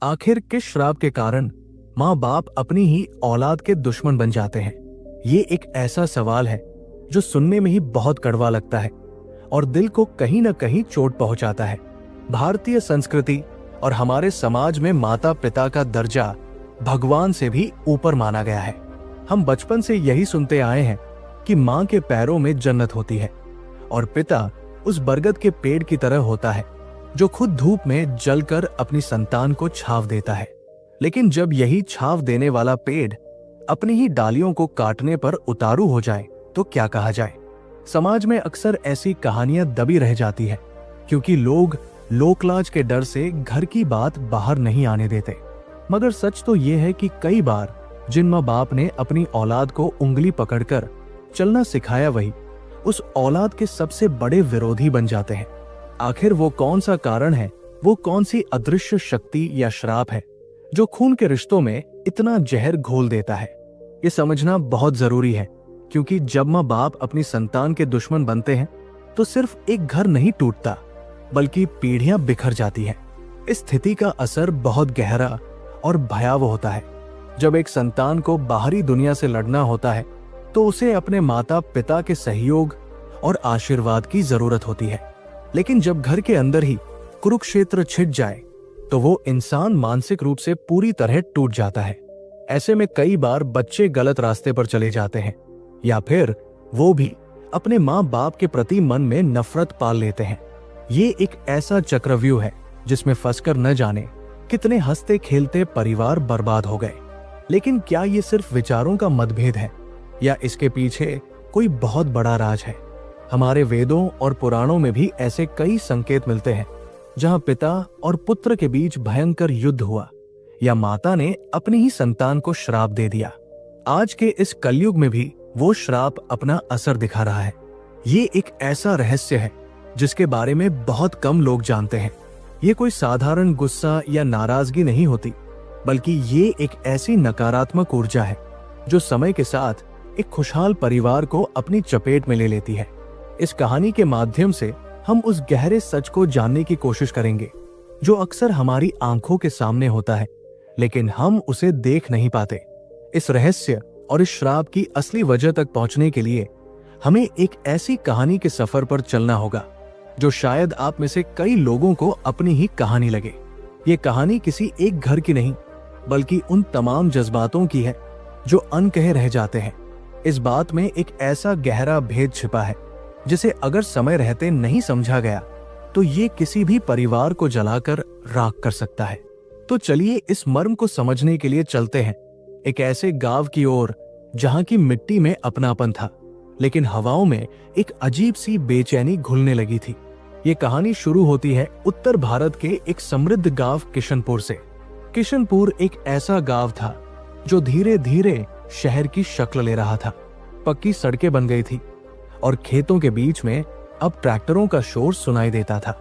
आखिर किस श्राप के कारण माँ बाप अपनी ही औलाद के दुश्मन बन जाते हैं? ये एक ऐसा सवाल है जो सुनने में ही बहुत कड़वा लगता है और दिल को कहीं न कहीं चोट पहुंचाता है। भारतीय संस्कृति और हमारे समाज में माता पिता का दर्जा भगवान से भी ऊपर माना गया है। हम बचपन से यही सुनते आए हैं कि माँ के पैरों में जन्नत होती है और पिता उस बरगद के पेड़ की तरह होता है जो खुद धूप में जलकर अपनी संतान को छांव देता है। लेकिन जब यही छांव देने वाला पेड़ अपनी ही डालियों को काटने पर उतारू हो जाए तो क्या कहा जाए? समाज में अक्सर ऐसी कहानियां दबी रह जाती है क्योंकि लोग लोकलाज के डर से घर की बात बाहर नहीं आने देते। मगर सच तो यह है कि कई बार जिन माँ बाप ने अपनी औलाद को उंगली पकड़कर चलना सिखाया वही उस औलाद के सबसे बड़े विरोधी बन जाते हैं। आखिर वो कौन सा कारण है, वो कौन सी अदृश्य शक्ति या श्राप है जो खून के रिश्तों में इतना जहर घोल देता है? ये समझना बहुत जरूरी है क्योंकि जब माँ बाप अपनी संतान के दुश्मन बनते हैं तो सिर्फ एक घर नहीं टूटता बल्कि पीढ़ियां बिखर जाती हैं। इस स्थिति का असर बहुत गहरा और भयावह होता है। जब एक संतान को बाहरी दुनिया से लड़ना होता है तो उसे अपने माता पिता के सहयोग और आशीर्वाद की जरूरत होती है। लेकिन जब घर के अंदर ही कुरुक्षेत्र छिड़ जाए तो वो इंसान मानसिक रूप से पूरी तरह टूट जाता है। ऐसे में कई बार बच्चे गलत रास्ते पर चले जाते हैं या फिर वो भी अपने माँ बाप के प्रति मन में नफरत पाल लेते हैं। ये एक ऐसा चक्रव्यूह है जिसमें फंसकर न जाने कितने हंसते खेलते परिवार बर्बाद हो गए। लेकिन क्या ये सिर्फ विचारों का मतभेद है या इसके पीछे कोई बहुत बड़ा राज है? हमारे वेदों और पुराणों में भी ऐसे कई संकेत मिलते हैं जहां पिता और पुत्र के बीच भयंकर युद्ध हुआ या माता ने अपनी ही संतान को श्राप दे दिया। आज के इस कलयुग में भी वो श्राप अपना असर दिखा रहा है। ये एक ऐसा रहस्य है जिसके बारे में बहुत कम लोग जानते हैं। ये कोई साधारण गुस्सा या नाराजगी नहीं होती बल्कि ये एक ऐसी नकारात्मक ऊर्जा है जो समय के साथ एक खुशहाल परिवार को अपनी चपेट में ले लेती है। इस कहानी के माध्यम से हम उस गहरे सच को जानने की कोशिश करेंगे जो अक्सर हमारी आंखों के सामने होता है लेकिन हम उसे देख नहीं पाते। इस रहस्य और इस श्राप की असली वजह तक पहुंचने के लिए हमें एक ऐसी कहानी के सफर पर चलना होगा जो शायद आप में से कई लोगों को अपनी ही कहानी लगे। ये कहानी किसी एक घर की नहीं बल्कि उन तमाम जज्बातों की है जो अनकहे रह जाते हैं। इस बात में एक ऐसा गहरा भेद छिपा है जिसे अगर समय रहते नहीं समझा गया तो ये किसी भी परिवार को जलाकर राख कर सकता है। तो चलिए इस मर्म को समझने के लिए चलते हैं एक ऐसे गांव की ओर जहां की मिट्टी में अपनापन था लेकिन हवाओं में एक अजीब सी बेचैनी घुलने लगी थी। ये कहानी शुरू होती है उत्तर भारत के एक समृद्ध गांव किशनपुर से। किशनपुर एक ऐसा गांव था जो धीरे धीरे शहर की शक्ल ले रहा था। पक्की सड़कें बन गई थी और खेतों के बीच में अब ट्रैक्टरों का शोर सुनाई देता था।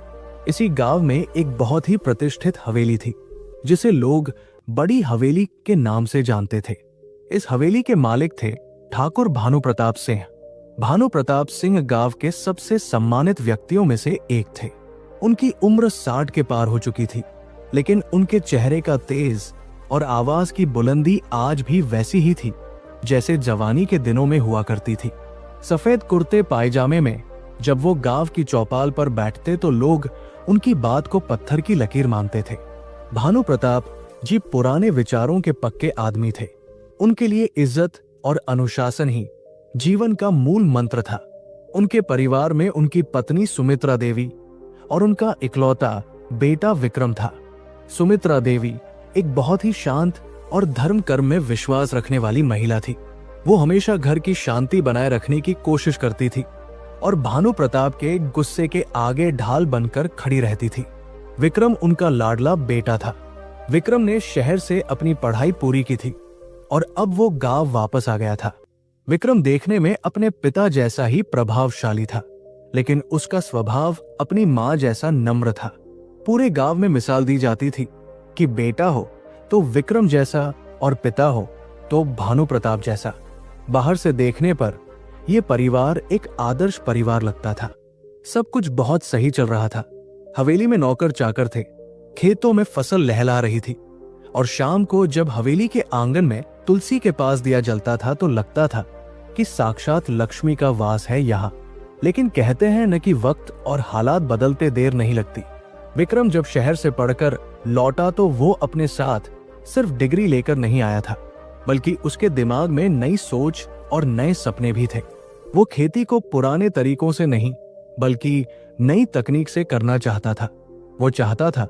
इसी गांव में एक बहुत ही प्रतिष्ठित हवेली थी जिसे लोग बड़ी हवेली के नाम से जानते थे। इस हवेली के मालिक थे ठाकुर भानु प्रताप सिंह। भानु प्रताप सिंह गांव के सबसे सम्मानित व्यक्तियों में से एक थे। उनकी उम्र 60 के पार हो चुकी थी लेकिन उनके चेहरे का तेज और आवाज की बुलंदी आज भी वैसी ही थी जैसे जवानी के दिनों में हुआ करती थी। सफेद कुर्ते पायजामे में जब वो गांव की चौपाल पर बैठते तो लोग उनकी बात को पत्थर की लकीर मानते थे। भानु प्रताप जी पुराने विचारों के पक्के आदमी थे। उनके लिए इज्जत और अनुशासन ही जीवन का मूल मंत्र था। उनके परिवार में उनकी पत्नी सुमित्रा देवी और उनका इकलौता बेटा विक्रम था। सुमित्रा देवी एक बहुत ही शांत और धर्म कर्म में विश्वास रखने वाली महिला थी। वो हमेशा घर की शांति बनाए रखने की कोशिश करती थी और भानु प्रताप के गुस्से के आगे ढाल बनकर खड़ी रहती थी। विक्रम उनका लाडला बेटा था। विक्रम ने शहर से अपनी पढ़ाई पूरी की थी और अब वो गांव वापस आ गया था। विक्रम देखने में अपने पिता जैसा ही प्रभावशाली था लेकिन उसका स्वभाव अपनी मां जैसा नम्र था। पूरे गांव में मिसाल दी जाती थी कि बेटा हो तो विक्रम जैसा और पिता हो तो भानु प्रताप जैसा। बाहर से देखने पर यह परिवार एक आदर्श परिवार लगता था। सब कुछ बहुत सही चल रहा था। हवेली में नौकर चाकर थे, खेतों में फसल लहला रही थी और शाम को जब हवेली के आंगन में तुलसी के पास दिया जलता था तो लगता था कि साक्षात लक्ष्मी का वास है यहाँ। लेकिन कहते हैं न कि वक्त और हालात बदलते देर नहीं लगती। विक्रम जब शहर से पढ़कर लौटा तो वो अपने साथ सिर्फ डिग्री लेकर नहीं आया था, बल्कि उसके दिमाग में नई सोच और नए सपने भी थे। वो खेती को पुराने तरीकों से नहीं बल्कि नई तकनीक से करना चाहता था। वो चाहता था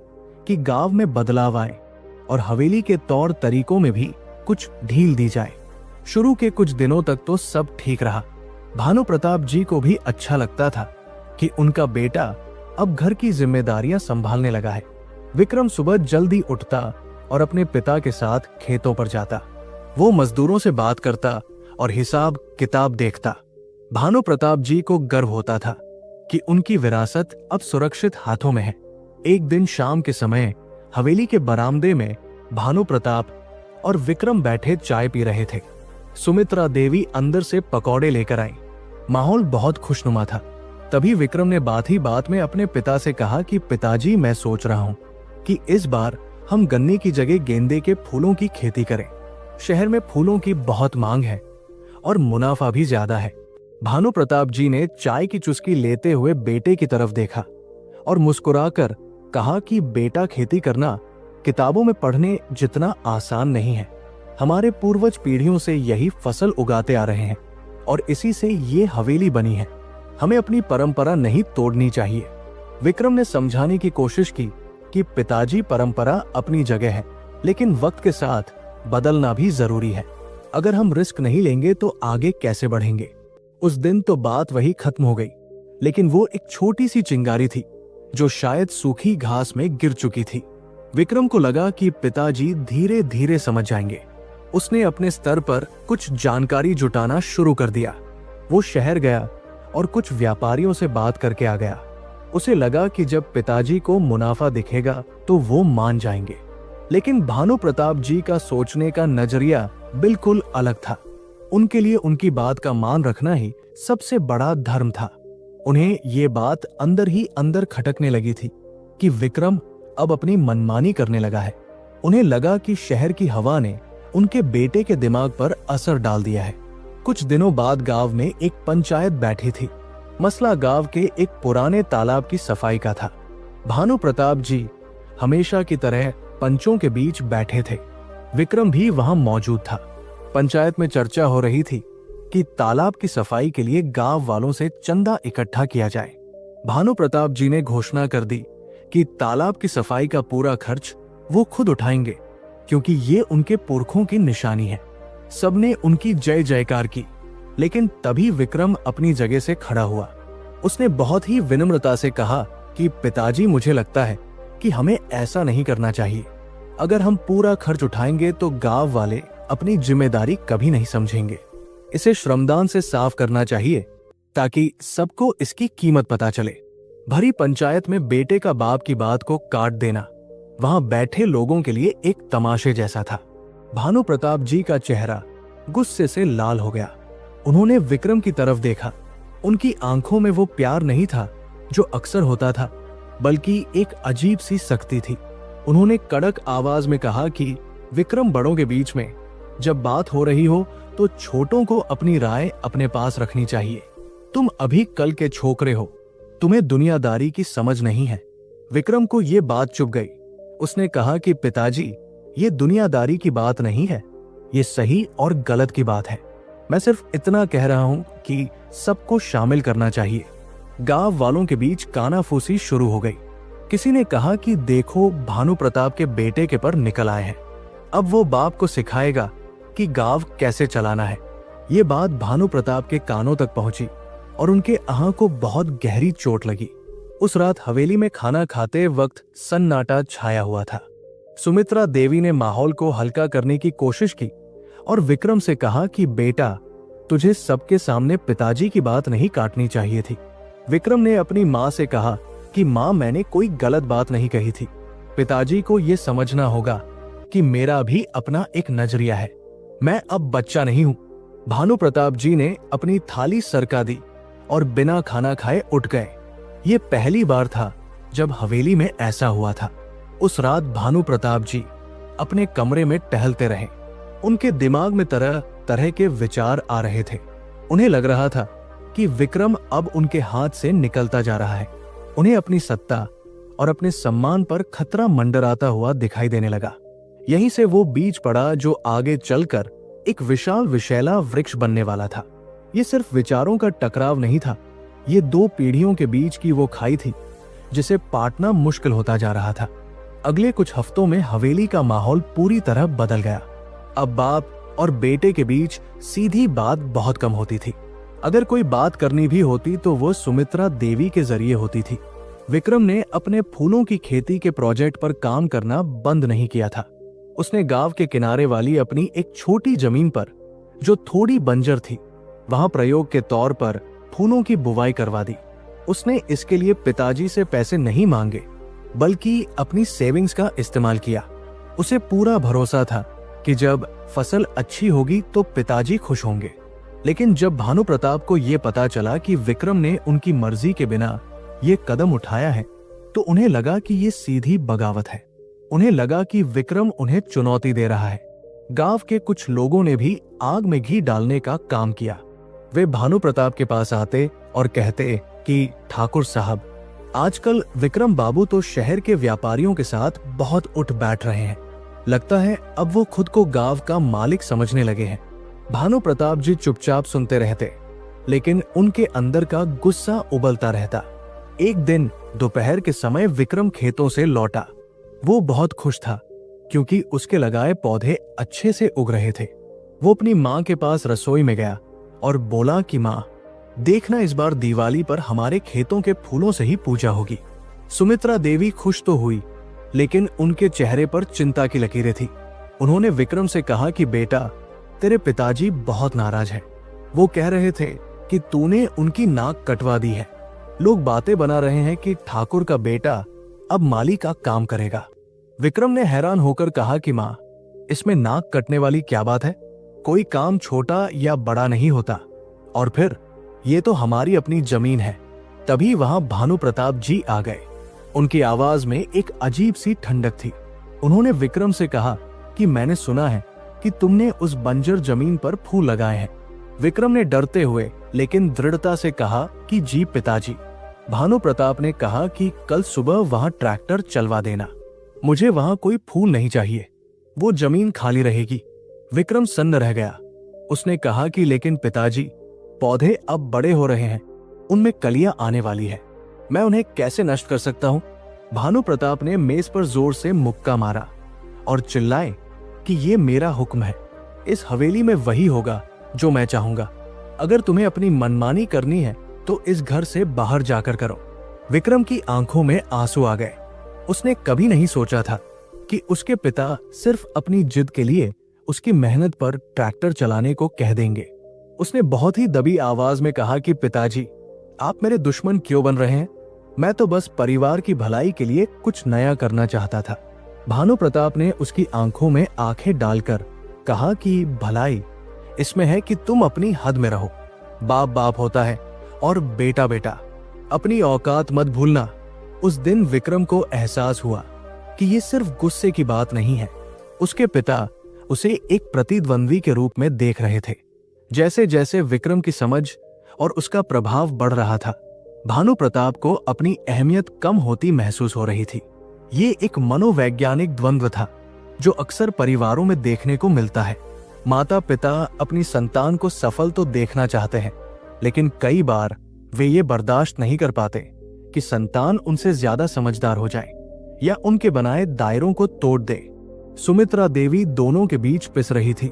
कि गांव में बदलाव आए और हवेली के तौर तरीकों में भी कुछ ढील दी जाए। शुरू के कुछ दिनों तक तो सब ठीक रहा। भानु प्रताप जी को भी अच्छा लगता था कि उनका बेटा अब घर की जिम्मेदारियां संभालने लगा है। विक्रम सुबह जल्दी उठता और अपने पिता के साथ खेतों पर जाता। वो मजदूरों से बात करता और हिसाब किताब देखता। भानु प्रताप जी को गर्व होता था कि उनकी विरासत अब सुरक्षित हाथों में है। एक दिन शाम के समय हवेली के बरामदे में भानु प्रताप और विक्रम बैठे चाय पी रहे थे। सुमित्रा देवी अंदर से पकौड़े लेकर आई। माहौल बहुत खुशनुमा था। तभी विक्रम ने बात ही बात में अपने पिता से कहा कि पिताजी, मैं सोच रहा हूँ कि इस बार हम गन्ने की जगह गेंदे के फूलों की खेती करें। शहर में फूलों की बहुत मांग है और मुनाफा भी ज्यादा है। भानु प्रताप जी ने चाय की चुस्की लेते हुए बेटे की तरफ देखा और मुस्कुराकर कहा कि बेटा, खेती करना किताबों में पढ़ने जितना आसान नहीं है। हमारे पूर्वज पीढ़ियों से यही फसल उगाते आ रहे हैं और इसी से ये हवेली बनी है। हमें अपनी परंपरा नहीं तोड़नी चाहिए। विक्रम ने समझाने की कोशिश की कि पिताजी, परंपरा अपनी जगह है, लेकिन वक्त के साथ बदलना भी जरूरी है। अगर हम रिस्क नहीं लेंगे तो आगे कैसे बढ़ेंगे। उस दिन तो बात वही खत्म हो गई, लेकिन वो एक छोटी सी चिंगारी थी जो शायद सूखी घास में गिर चुकी थी। विक्रम को लगा कि पिताजी धीरे धीरे समझ जाएंगे। उसने अपने स्तर पर कुछ जानकारी जुटाना शुरू कर दिया। वो शहर गया और कुछ व्यापारियों से बात करके आ गया। उसे लगा कि जब पिताजी को मुनाफा दिखेगा तो वो मान जाएंगे। लेकिन भानु प्रताप जी का सोचने का नजरिया बिल्कुल अलग था। उनके लिए उनकी बात का मान रखना ही सबसे बड़ा धर्म था। उन्हें ये बात अंदर ही अंदर खटकने लगी थी कि विक्रम अब अपनी मनमानी करने लगा है। उन्हें लगा कि शहर की हवा ने उनके बेटे के दिमाग पर असर डाल दिया है। कुछ दिनों बाद गांव में एक पंचायत बैठी थी। मसला गांव के एक पुराने तालाब की सफाई का था। भानु प्रताप जी हमेशा की तरह पंचों के बीच बैठे थे। विक्रम भी वहां मौजूद था। पंचायत में चर्चा हो रही थी कि तालाब की सफाई के लिए गांव वालों से चंदा इकट्ठा किया जाए। भानु प्रताप जी ने घोषणा कर दी कि तालाब की सफाई का पूरा खर्च वो खुद उठाएंगे, क्योंकि ये उनके पुरखों की निशानी है। सबने उनकी जय जयकार की, लेकिन तभी विक्रम अपनी जगह से खड़ा हुआ। उसने बहुत ही विनम्रता से कहा कि पिताजी, मुझे लगता है कि हमें ऐसा नहीं करना चाहिए। अगर हम पूरा खर्च उठाएंगे तो गांव वाले अपनी जिम्मेदारी कभी नहीं समझेंगे। इसे श्रमदान से साफ करना चाहिए ताकि सबको इसकी कीमत पता चले। भरी पंचायत में बेटे का बाप की बात को काट देना वहां बैठे लोगों के लिए एक तमाशे जैसा था। भानु प्रताप जी का चेहरा गुस्से से लाल हो गया। उन्होंने विक्रम की तरफ देखा। उनकी आंखों में वो प्यार नहीं था जो अक्सर होता था, बल्कि एक अजीब सी सख्ती थी। उन्होंने कड़क आवाज में कहा कि विक्रम, बड़ों के बीच में जब बात हो रही हो तो छोटों को अपनी राय अपने पास रखनी चाहिए। तुम अभी कल के छोकरे हो, तुम्हें दुनियादारी की समझ नहीं है। विक्रम को ये बात चुभ गई। उसने कहा कि पिताजी, ये दुनियादारी की बात नहीं है, ये सही और गलत की बात है। मैं सिर्फ इतना कह रहा हूं कि सबको शामिल करना चाहिए। गांव वालों के बीच कानाफूसी शुरू हो गई। किसी ने कहा कि देखो, भानु प्रताप के बेटे के पर निकल आए हैं। अब वो बाप को सिखाएगा कि गांव कैसे चलाना है। ये बात भानु प्रताप के कानों तक पहुंची और उनके आह को बहुत गहरी चोट लगी। उस रात हवेली में खाना खाते वक्त सन्नाटा छाया हुआ था। सुमित्रा देवी ने माहौल को हल्का करने की कोशिश की और विक्रम से कहा कि बेटा, तुझे सबके सामने पिताजी की बात नहीं काटनी चाहिए थी। विक्रम ने अपनी माँ से कहा कि माँ, मैंने कोई गलत बात नहीं कही थी। पिताजी को यह समझना होगा कि मेरा भी अपना एक नजरिया है। मैं अब बच्चा नहीं हूं। भानु प्रताप जी ने अपनी थाली सरका दी और बिना खाना खाए उठ गए। ये पहली बार था जब हवेली में ऐसा हुआ था। उस रात भानु प्रताप जी अपने कमरे में टहलते रहे। उनके दिमाग में तरह तरह के विचार आ रहे थे। उन्हें लग रहा था कि विक्रम अब उनके हाथ से निकलता जा रहा है। उन्हें अपनी सत्ता और अपने सम्मान पर खतरा मंडराता हुआ दिखाई देने लगा। यहीं से वो बीज पड़ा जो आगे चलकर एक विशाल विशैला वृक्ष बनने वाला था। ये सिर्फ विचारों का टकराव नहीं था, ये 2 पीढ़ियों के बीच की वो खाई थी जिसे पाटना मुश्किल होता जा रहा था। अगले कुछ हफ्तों में हवेली का माहौल पूरी तरह बदल गया। अब बाप और बेटे के बीच सीधी बात बहुत कम होती थी। अगर कोई बात करनी भी होती तो वो सुमित्रा देवी के जरिए होती थी। विक्रम ने अपने फूलों की खेती के प्रोजेक्ट पर काम करना बंद नहीं किया था। उसने गांव के किनारे वाली अपनी एक छोटी जमीन पर, जो थोड़ी बंजर थी, वहां प्रयोग के तौर पर फूलों की बुवाई करवा दी। उसने इसके लिए पिताजी से पैसे नहीं मांगे, बल्कि अपनी सेविंग्स का इस्तेमाल किया। उसे पूरा भरोसा था कि जब फसल अच्छी होगी तो पिताजी खुश होंगे। लेकिन जब भानु प्रताप को यह पता चला कि विक्रम ने उनकी मर्जी के बिना ये कदम उठाया है, तो उन्हें लगा कि ये सीधी बगावत है। उन्हें लगा कि विक्रम उन्हें चुनौती दे रहा है। गांव के कुछ लोगों ने भी आग में घी डालने का काम किया। वे भानु प्रताप के पास आते और कहते कि ठाकुर साहब, आजकल विक्रम बाबू तो शहर के व्यापारियों के साथ बहुत उठ बैठ रहे हैं। लगता है अब वो खुद को गांव का मालिक समझने लगे हैं। भानु प्रताप जी चुपचाप सुनते रहते, लेकिन उनके अंदर का गुस्सा उबलता रहता। एक दिन दोपहर के समय विक्रम खेतों से लौटा। वो बहुत खुश था क्योंकि उसके लगाए पौधे अच्छे से उग रहे थे। वो अपनी माँ के पास रसोई में गया और बोला कि माँ, देखना इस बार दिवाली पर हमारे खेतों के फूलों से ही पूजा होगी। सुमित्रा देवी खुश तो हुई, लेकिन उनके चेहरे पर चिंता की लकीरें थी। उन्होंने विक्रम से कहा कि बेटा, तेरे पिताजी बहुत नाराज हैं। वो कह रहे थे कि तूने उनकी नाक कटवा दी है। लोग बातें बना रहे हैं कि ठाकुर का बेटा अब माली का काम करेगा। विक्रम ने हैरान होकर कहा कि माँ, इसमें नाक कटने वाली क्या बात है? कोई काम छोटा या बड़ा नहीं होता। और फिर ये तो हमारी अपनी जमीन है। तभी वहां भानु प्रताप जी आ गए। उनकी आवाज में एक अजीब सी ठंडक थी। उन्होंने विक्रम से कहा कि मैंने सुना है कि तुमने उस बंजर जमीन पर फूल लगाए हैं। विक्रम ने डरते हुए लेकिन दृढ़ता से कहा कि जी पिताजी। भानु प्रताप ने कहा कि कल सुबह वहां ट्रैक्टर चलवा देना। मुझे वहां कोई फूल नहीं चाहिए, वो जमीन खाली रहेगी। विक्रम सन्न रह गया। उसने कहा कि लेकिन पिताजी, पौधे अब बड़े हो रहे हैं, उनमें कलियां आने वाली है, मैं उन्हें कैसे नष्ट कर सकता हूं? भानु प्रताप ने मेज पर जोर से मुक्का मारा और चिल्लाए कि ये मेरा हुक्म है। इस हवेली में वही होगा जो मैं चाहूंगा। अगर तुम्हें अपनी मनमानी करनी है तो इस घर से बाहर जाकर करो। विक्रम की आंखों में आंसू आ गए। उसने कभी नहीं सोचा था कि उसके पिता सिर्फ अपनी जिद के लिए उसकी मेहनत पर ट्रैक्टर चलाने को कह देंगे। उसने बहुत ही दबी आवाज में कहा कि पिताजी, आप मेरे दुश्मन क्यों बन रहे हैं? मैं तो बस परिवार की भलाई के लिए कुछ नया करना चाहता था। भानु प्रताप ने उसकी आंखों में आंखें डालकर कहा कि भलाई इसमें है कि तुम अपनी हद में रहो। बाप बाप होता है और बेटा बेटा, अपनी औकात मत भूलना। उस दिन विक्रम को एहसास हुआ कि ये सिर्फ गुस्से की बात नहीं है। उसके पिता उसे एक प्रतिद्वंद्वी के रूप में देख रहे थे। जैसे जैसे विक्रम की समझ और उसका प्रभाव बढ़ रहा था, भानु प्रताप को अपनी अहमियत कम होती महसूस हो रही थी। ये एक मनोवैज्ञानिक द्वंद्व था जो अक्सर परिवारों में देखने को मिलता है। माता पिता अपनी संतान को सफल तो देखना चाहते हैं, लेकिन कई बार वे ये बर्दाश्त नहीं कर पाते कि संतान उनसे ज्यादा समझदार हो जाए या उनके बनाए दायरों को तोड़ दे। सुमित्रा देवी दोनों के बीच पिस रही थी।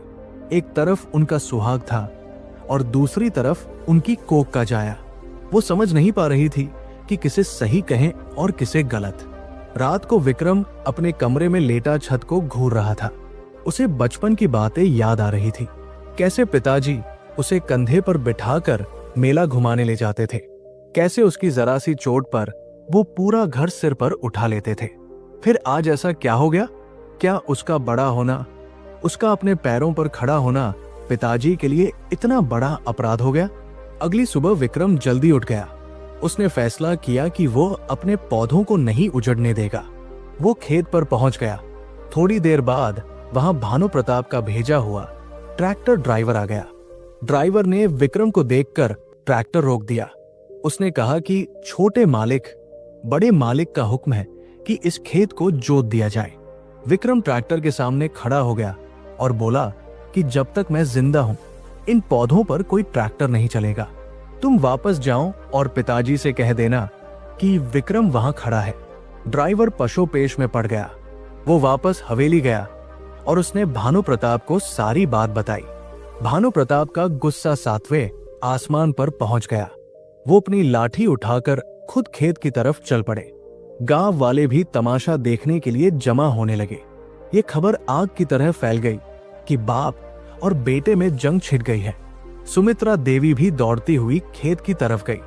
एक तरफ उनका सुहाग था और दूसरी तरफ उनकी कोख का जाया। वो समझ नहीं पा रही थी कि किसे सही कहें और किसे गलत। रात को विक्रम अपने कमरे में लेटा छत को घूर रहा था। उसे बचपन की बातें याद आ रही थी। कैसे पिताजी उसे कंधे पर बिठाकर मेला घुमाने ले जाते थे, कैसे उसकी जरा सी चोट पर वो पूरा घर सिर पर उठा लेते थे। फिर आज ऐसा क्या हो गया? क्या उसका बड़ा होना, उसका अपने पैरों पर खड़ा होना पिताजी के लिए इतना बड़ा अपराध हो गया? अगली सुबह विक्रम जल्दी उठ गया। उसने फैसला किया कि वो अपने पौधों को नहीं उजड़ने देगा। वो खेत पर पहुंच गया थोड़ी देर बाद वहां भानु प्रताप का भेजा हुआ ट्रैक्टर ड्राइवर आ गया। ड्राइवर ने विक्रम को देखकर ट्रैक्टर रोक दिया। उसने कहा कि छोटे मालिक, बड़े मालिक का हुक्म है कि इस खेत को जोत दिया जाए। विक्रम ट्रैक्टर के सामने खड़ा हो गया और बोला कि जब तक मैं जिंदा हूं इन पौधों पर कोई ट्रैक्टर नहीं चलेगा। तुम वापस जाओ और पिताजी से कह देना कि विक्रम वहां खड़ा है। ड्राइवर पशोपेश में पड़ गया। वो वापस हवेली गया और उसने भानु प्रताप को सारी बात बताई। भानु प्रताप का गुस्सा 7वें आसमान पर पहुंच गया। वो अपनी लाठी उठाकर खुद खेत की तरफ चल पड़े। गांव वाले भी तमाशा देखने के लिए जमा होने लगे। ये खबर आग की तरह फैल गई कि बाप और बेटे में जंग छिड़ गई है। सुमित्रा देवी भी दौड़ती हुई खेत की तरफ गई।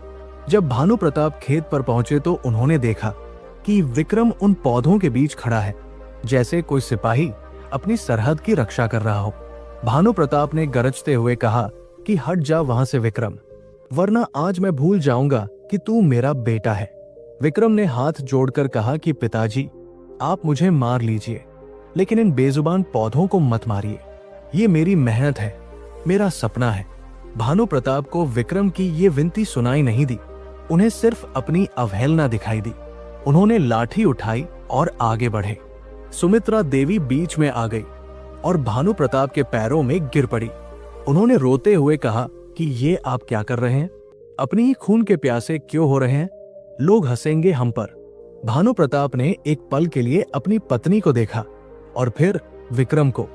जब भानु प्रताप खेत पर पहुंचे तो उन्होंने देखा कि विक्रम उन पौधों के बीच खड़ा है, जैसे कोई सिपाही अपनी सरहद की रक्षा कर रहा हो। भानु प्रताप ने गरजते हुए कहा कि हट जा वहां से विक्रम, वरना आज मैं भूल जाऊंगा कि तू मेरा बेटा है। विक्रम ने हाथ जोड़कर कहा कि पिताजी, आप मुझे मार लीजिए, लेकिन इन बेजुबान पौधों को मत मारिए। ये मेरी मेहनत है, मेरा सपना है। भानु प्रताप को विक्रम की ये विनती सुनाई नहीं दी। उन्हें सिर्फ अपनी अवहेलना दिखाई दी। उन्होंने लाठी उठाई और आगे बढ़े। सुमित्रा देवी बीच में आ गई और भानु प्रताप के पैरों में गिर पड़ी। उन्होंने रोते हुए कहा कि ये आप क्या कर रहे हैं? अपनी ही खून के प्यासे क्यों हो रहे हैं? लोग हंसेंगे हम पर। भानु प्रताप ने एक पल के लिए अपनी पत्नी को देखा और फिर विक्रम को।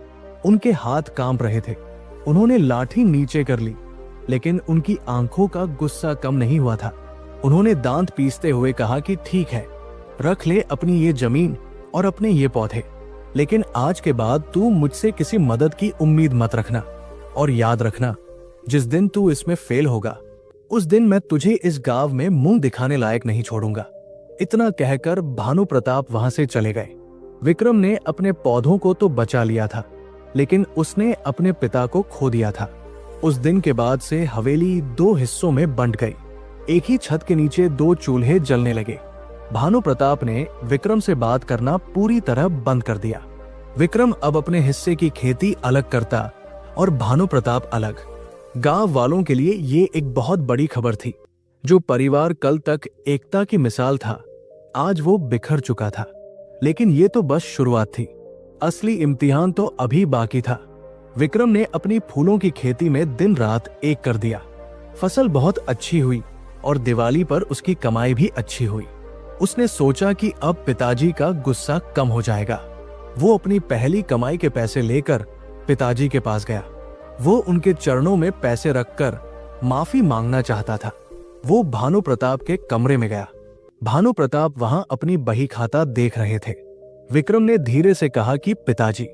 उनके हाथ कांप रहे थे। उन्होंने लाठी नीचे कर ली, लेकिन उनकी आंखों का गुस्सा कम नहीं हुआ था। उन्होंने दांत पीसते हुए कहा कि ठीक है, रख ले अपनी ये जमीन और अपने ये पौधे, लेकिन आज के बाद तू मुझसे किसी मदद की उम्मीद मत रखना। और याद रखना, जिस दिन तू इसमें फेल होगा उस दिन मैं तुझे इस गांव में मुंह दिखाने लायक नहीं छोड़ूंगा। इतना कहकर भानु प्रताप वहां से चले गए। विक्रम ने अपने पौधों को तो बचा लिया था, लेकिन उसने अपने पिता को खो दिया था। उस दिन के बाद से हवेली 2 हिस्सों में बंट गई। एक ही छत के नीचे 2 चूल्हे जलने लगे। भानु प्रताप ने विक्रम से बात करना पूरी तरह बंद कर दिया। विक्रम अब अपने हिस्से की खेती अलग करता और भानु प्रताप अलग। गांव वालों के लिए ये एक बहुत बड़ी खबर थी। जो परिवार कल तक एकता की मिसाल था, आज वो बिखर चुका था। लेकिन ये तो बस शुरुआत थी। असली इम्तिहान तो अभी बाकी था। विक्रम ने अपनी फूलों की खेती में दिन रात एक कर दिया। फसल बहुत अच्छी हुई और दिवाली पर उसकी कमाई भी अच्छी हुई। उसने सोचा कि अब पिताजी का गुस्सा कम हो जाएगा। वो अपनी पहली कमाई के पैसे लेकर पिताजी के पास गया। वो उनके चरणों में पैसे रखकर माफी मांगना चाहता था। वो भानु प्रताप के कमरे में गया। भानु प्रताप वहां अपनी बही खाता देख रहे थे। विक्रम ने धीरे से कहा कि पिताजी।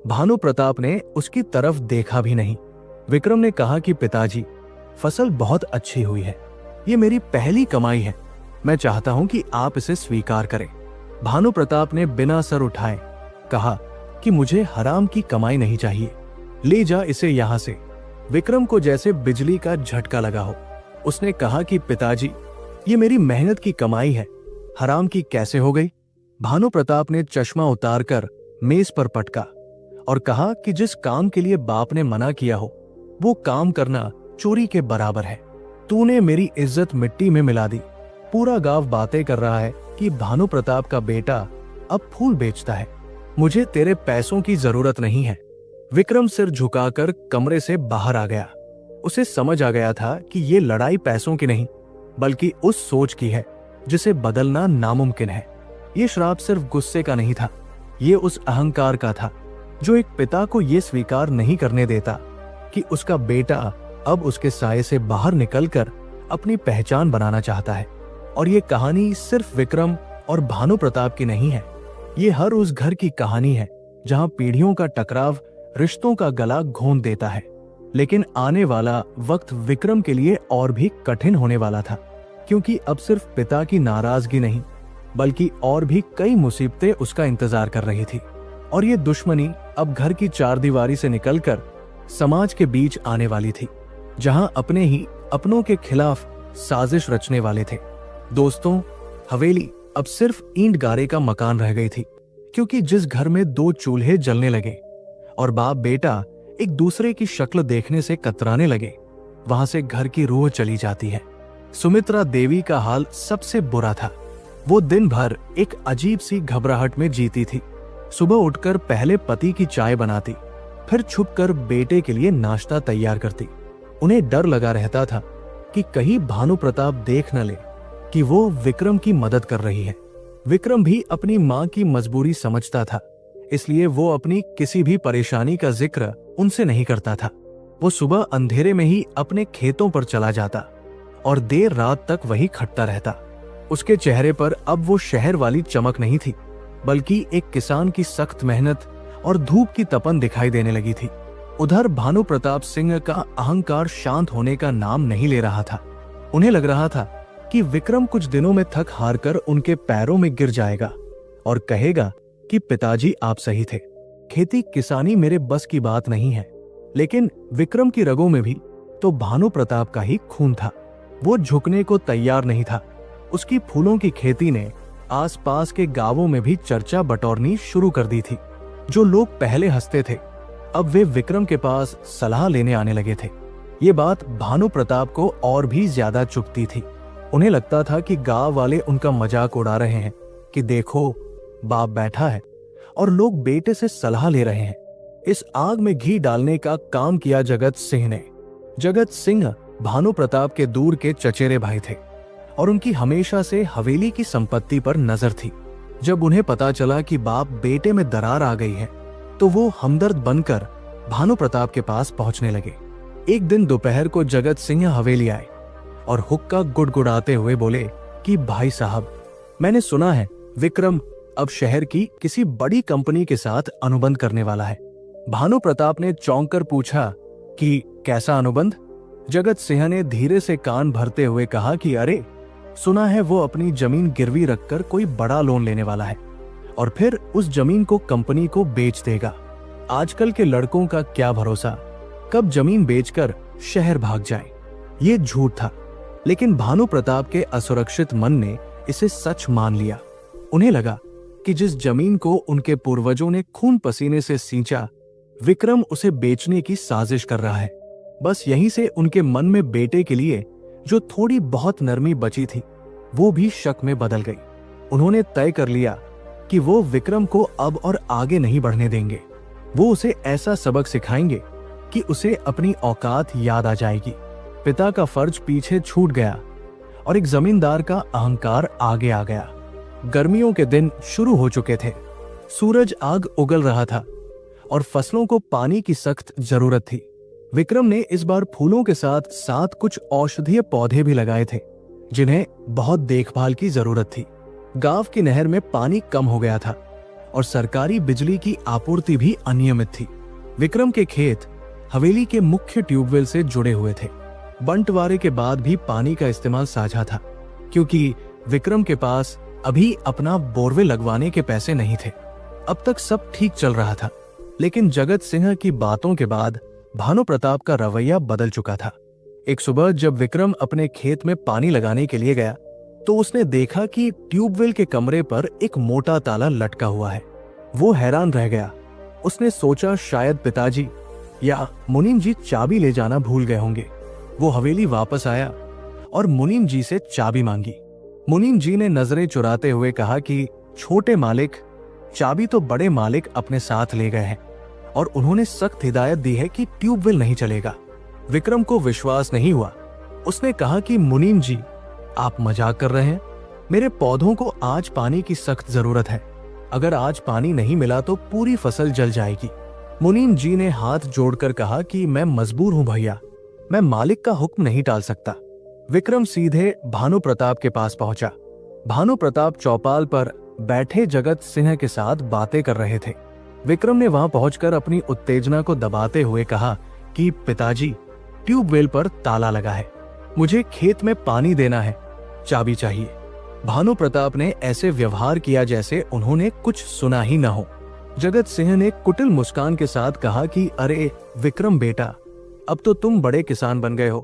भानु प्रताप ने उसकी तरफ देखा भी नहीं। विक्रम ने कहा कि पिताजी, फसल बहुत अच्छी हुई है। ये मेरी पहली कमाई है। मैं चाहता हूं कि आप इसे स्वीकार करें। भानु प्रताप ने बिना सर उठाए कहा कि मुझे हराम की कमाई नहीं चाहिए, ले जा इसे यहां से। विक्रम को जैसे बिजली का झटका लगा हो। उसने कहा कि पिताजी, ये मेरी मेहनत की कमाई है, हराम की कैसे हो गई? भानु प्रताप ने चश्मा उतारकर मेज पर पटका और कहा कि जिस काम के लिए बाप ने मना किया हो वो काम करना चोरी के बराबर है। तूने मेरी इज्जत मिट्टी में मिला दी। पूरा गांव बातें कर रहा है कि भानु प्रताप का बेटा अब फूल बेचता है। मुझे तेरे पैसों की जरूरत नहीं है। विक्रम सिर झुकाकर कमरे से बाहर आ गया। उसे समझ आ गया था कि ये लड़ाई पैसों की नहीं, बल्कि उस सोच की है जिसे बदलना नामुमकिन है। ये श्राप सिर्फ गुस्से का नहीं था, ये उस अहंकार का था जो एक पिता को ये स्वीकार नहीं करने देता कि उसका बेटा अब उसके साये से बाहर निकलकर अपनी पहचान बनाना चाहता है। और ये कहानी सिर्फ विक्रम और भानु प्रताप की नहीं है, ये हर उस घर की कहानी है जहां पीढ़ियों का टकराव रिश्तों का गला घोंट देता है। लेकिन आने वाला वक्त विक्रम के लिए और भी कठिन होने वाला था, क्योंकि अब सिर्फ पिता की नाराजगी नहीं, बल्कि और भी कई मुसीबतें उसका इंतजार कर रही थी। और ये दुश्मनी अब घर की चारदीवारी से निकलकर समाज के बीच आने वाली थी, जहां अपने ही अपनों के खिलाफ साजिश रचने वाले थे। दोस्तों, हवेली अब सिर्फ ईंट गारे का मकान रह गई थी। क्योंकि जिस घर में दो चूल्हे जलने लगे और बाप बेटा एक दूसरे की शक्ल देखने से कतराने लगे, वहां से घर की रूह चली जाती है। सुमित्रा देवी का हाल सबसे बुरा था। वो दिन भर एक अजीब सी घबराहट में जीती थी। सुबह उठकर पहले पति की चाय बनाती, फिर छुपकर बेटे के लिए नाश्ता तैयार करती। उन्हें डर लगा रहता था कि कहीं भानु प्रताप देख न ले कि वो विक्रम की मदद कर रही है। विक्रम भी अपनी मां की मजबूरी समझता था, इसलिए वो अपनी किसी भी परेशानी का जिक्र उनसे नहीं करता था। वो सुबह अंधेरे में ही अपने खेतों पर चला जाता और देर रात तक वही खटता रहता। उसके चेहरे पर अब वो शहर वाली चमक नहीं थी, बल्कि एक किसान की सख्त मेहनत और धूप की तपन दिखाई देने लगी थी। उधर भानु प्रताप सिंह का अहंकार शांत होने का नाम नहीं ले रहा था। उन्हें लग रहा था कि विक्रम कुछ दिनों में थक हार कर उनके पैरों में गिर जाएगा और कहेगा कि पिताजी आप सही थे, खेती किसानी मेरे बस की बात नहीं है। लेकिन विक्रम की रगों में भी तो भानु प्रताप का ही खून था। वो झुकने को तैयार नहीं था। उसकी फूलों की खेती ने आसपास के गांवों में भी चर्चा बटोरनी शुरू कर दी थी। जो लोग पहले हंसते थे, अब वे विक्रम के पास सलाह लेने आने लगे थे। ये बात भानु प्रताप को और भी ज्यादा चुभती थी। उन्हें लगता था कि गांव वाले उनका मजाक उड़ा रहे हैं कि देखो बाप बैठा है और लोग बेटे से सलाह ले रहे हैं। इस आग में घी डालने का काम किया जगत सिंह ने। जगत सिंह भानु प्रताप के दूर के चचेरे भाई थे और उनकी हमेशा से हवेली की संपत्ति पर नजर थी। जब उन्हें पता चला कि बाप बेटे में दरार आ गई है, तो वो हमदर्द बनकर भानु प्रताप के पास पहुंचने लगे। एक दिन दोपहर को जगत सिंह हवेली आए और हुक्का गुड़गुड़ाते हुए बोले कि भाई साहब, मैंने सुना है विक्रम अब शहर की किसी बड़ी कंपनी के साथ अनुबंध करने वाला है। भानु प्रताप ने चौंक कर पूछा कि कैसा अनुबंध? जगत सिंह ने धीरे से कान भरते हुए कहा कि अरे, सुना है वो अपनी जमीन गिरवी रखकर कोई बड़ा लोन लेने वाला है और फिर उस जमीन को कंपनी को बेच देगा। आजकल के लड़कों का क्या भरोसा, कब जमीन बेचकर शहर भाग जाए। ये झूठ था, लेकिन भानु प्रताप के असुरक्षित मन ने इसे सच मान लिया। उन्हें लगा कि जिस जमीन को उनके पूर्वजों ने खून पसीने से सींचा, विक्रम उसे बेचने की साजिश कर रहा है। बस यहीं से उनके मन में बेटे के लिए जो थोड़ी बहुत नरमी बची थी, वो भी शक में बदल गई। उन्होंने तय कर लिया कि वो विक्रम को अब और आगे नहीं बढ़ने देंगे। वो उसे ऐसा सबक सिखाएंगे कि उसे अपनी औकात याद आ जाएगी। पिता का फर्ज पीछे छूट गया और एक जमींदार का अहंकार आगे आ गया। गर्मियों के दिन शुरू हो चुके थे। सूरज आग उगल रहा था और फसलों को पानी की सख्त जरूरत थी। विक्रम ने इस बार फूलों के साथ साथ कुछ औषधीय पौधे भी लगाए थे, जिन्हें बहुत देखभाल की जरूरत थी। गांव की नहर में पानी कम हो गया था और सरकारी बिजली की आपूर्ति भी अनियमित थी। विक्रम के खेत हवेली के मुख्य ट्यूबवेल से जुड़े हुए थे। बंटवारे के बाद भी पानी का इस्तेमाल साझा था, क्योंकि विक्रम के पास अभी अपना बोरवेल लगवाने के पैसे नहीं थे। अब तक सब ठीक चल रहा था, लेकिन जगत सिंह की बातों के बाद भानु प्रताप का रवैया बदल चुका था। एक सुबह जब विक्रम अपने खेत में पानी लगाने के लिए गया, तो उसने देखा कि ट्यूबवेल के कमरे पर एक मोटा ताला लटका हुआ है। वो हैरान रह गया। उसने सोचा शायद पिताजी या मुनीम जी चाबी ले जाना भूल गए होंगे। वो हवेली वापस आया और मुनीम जी से चाबी मांगी। मुनीम जी ने नजरें चुराते हुए कहा कि छोटे मालिक, चाबी तो बड़े मालिक अपने साथ ले गए हैं और उन्होंने सख्त हिदायत दी है कि ट्यूबवेल नहीं चलेगा। विक्रम को विश्वास नहीं हुआ। उसने कहा कि मुनीम जी, आप मजाक कर रहे हैं। मेरे पौधों को आज पानी की सख्त जरूरत है। अगर आज पानी नहीं मिला तो पूरी फसल जल जाएगी। मुनीम जी ने हाथ जोड़कर कहा कि मैं मजबूर हूं भैया, मैं मालिक का हुक्म नहीं टाल सकता। विक्रम सीधे भानु प्रताप के पास पहुंचा। भानु प्रताप चौपाल पर बैठे जगत सिंह के साथ बातें कर रहे थे। विक्रम ने वहां पहुंचकर अपनी उत्तेजना को दबाते हुए कहा कि पिताजी, ट्यूबवेल पर ताला लगा है, मुझे खेत में पानी देना है, चाबी चाहिए। भानु प्रताप ने ऐसे व्यवहार किया जैसे उन्होंने कुछ सुना ही न हो। जगत सिंह ने कुटिल मुस्कान के साथ कहा कि अरे विक्रम बेटा, अब तो तुम बड़े किसान बन गए हो,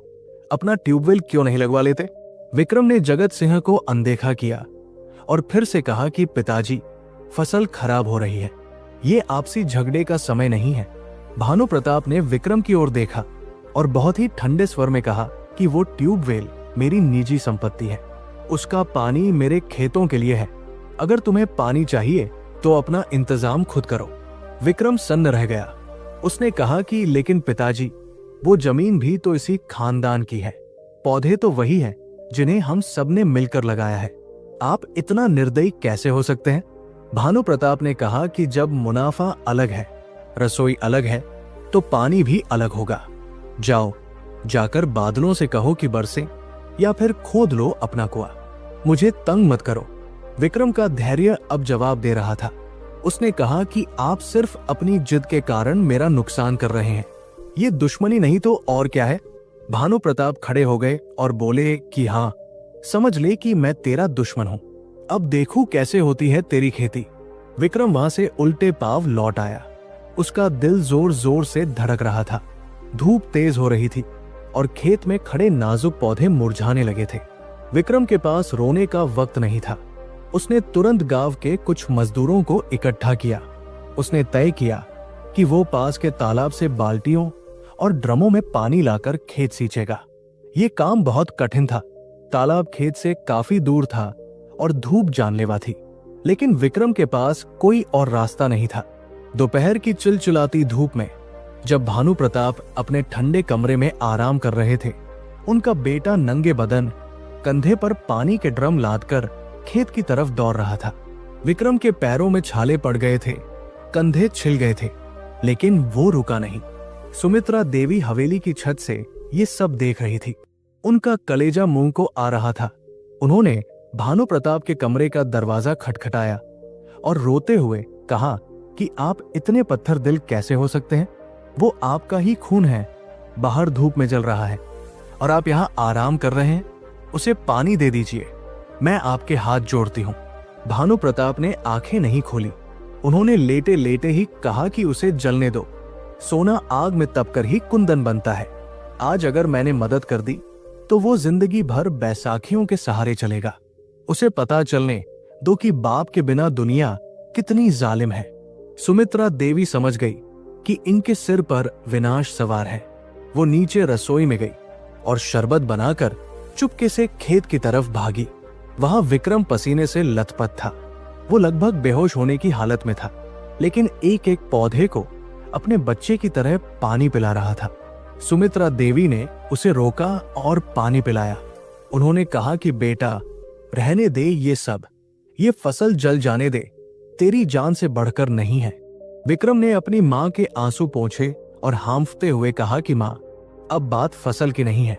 अपना ट्यूबवेल क्यों नहीं लगवा लेते? विक्रम ने जगत सिंह को अनदेखा किया और फिर से कहा कि पिताजी, फसल खराब हो रही है, ये आपसी झगड़े का समय नहीं है। भानु प्रताप ने विक्रम की ओर देखा और बहुत ही ठंडे स्वर में कहा कि वो ट्यूबवेल मेरी निजी संपत्ति है, उसका पानी मेरे खेतों के लिए है। अगर तुम्हें पानी चाहिए तो अपना इंतजाम खुद करो। विक्रम सन्न रह गया। उसने कहा कि लेकिन पिताजी, वो जमीन भी तो इसी खानदान की है, पौधे तो वही हैं जिन्हें हम सबने मिलकर लगाया है। आप इतना निर्दयी कैसे हो सकते हैं? भानु प्रताप ने कहा कि जब मुनाफा अलग है, रसोई अलग है, तो पानी भी अलग होगा। जाओ, जाकर बादलों से कहो कि बरसे, या फिर खोद लो अपना कुआं। मुझे तंग मत करो। विक्रम का धैर्य अब जवाब दे रहा था। उसने कहा कि आप सिर्फ अपनी जिद के कारण मेरा नुकसान कर रहे हैं। ये दुश्मनी नहीं तो और क्या है? भानु प्रताप खड़े हो गए और बोले कि हाँ, समझ ले कि मैं तेरा दुश्मन हूं। अब देखूं कैसे होती है तेरी खेती। विक्रम वहां से उल्टे पांव लौट आया। उसका दिल जोर जोर से धड़क रहा था। धूप तेज हो रही थी और खेत में खड़े नाजुक पौधे मुरझाने लगे थे। विक्रम के पास रोने का वक्त नहीं था। उसने तुरंत गांव के कुछ मजदूरों को इकट्ठा किया। उसने तय किया कि वो पास के तालाब से बाल्टियों और ड्रमों में पानी लाकर खेत सींचेगा। ये काम बहुत कठिन था। तालाब खेत से काफी दूर था और धूप जानलेवा थी, लेकिन विक्रम के पास कोई और रास्ता नहीं था। दोपहर की चिलचिलाती धूप में जब भानु प्रताप अपने ठंडे कमरे में आराम कर रहे थे, उनका बेटा नंगे बदन कंधे पर पानी के ड्रम लादकर खेत की तरफ दौड़ रहा था। विक्रम के पैरों में छाले पड़ गए थे, कंधे छिल गए थे, लेकिन वो रुका नहीं। सुमित्रा देवी हवेली की छत से ये सब देख रही थी। उनका कलेजा मुंह को आ रहा था। उन्होंने भानु प्रताप के कमरे का दरवाजा खटखटाया और रोते हुए कहा कि आप इतने पत्थर दिल कैसे हो सकते हैं? वो आपका ही खून है। बाहर धूप में जल रहा है और आप यहाँ आराम कर रहे हैं। उसे पानी दे दीजिए, मैं आपके हाथ जोड़ती हूँ। भानु प्रताप ने आंखें नहीं खोली। उन्होंने लेटे लेटे ही कहा कि उसे जलने दो। सोना आग में तपकर ही कुंदन बनता है। आज अगर मैंने मदद कर दी तो वो जिंदगी भर बैसाखियों के सहारे चलेगा। उसे पता चलने दो कि बाप के बिना दुनिया कितनी जालिम है। सुमित्रा देवी समझ गई कि इनके सिर पर विनाश सवार है। वो नीचे रसोई में गई और शरबत बनाकर चुपके से खेत की तरफ भागी। वहां विक्रम पसीने से लथपथ था। वो लगभग बेहोश होने की हालत में था, लेकिन एक एक पौधे को अपने बच्चे की तरह पानी पिला रहा था। सुमित्रा देवी ने उसे रोका और पानी पिलाया। उन्होंने कहा कि बेटा, रहने दे ये सब, ये फसल जल जाने दे, तेरी जान से बढ़कर नहीं है। विक्रम ने अपनी मां के आंसू पोंछे और हांफते हुए कहा कि मां, अब बात फसल की नहीं है,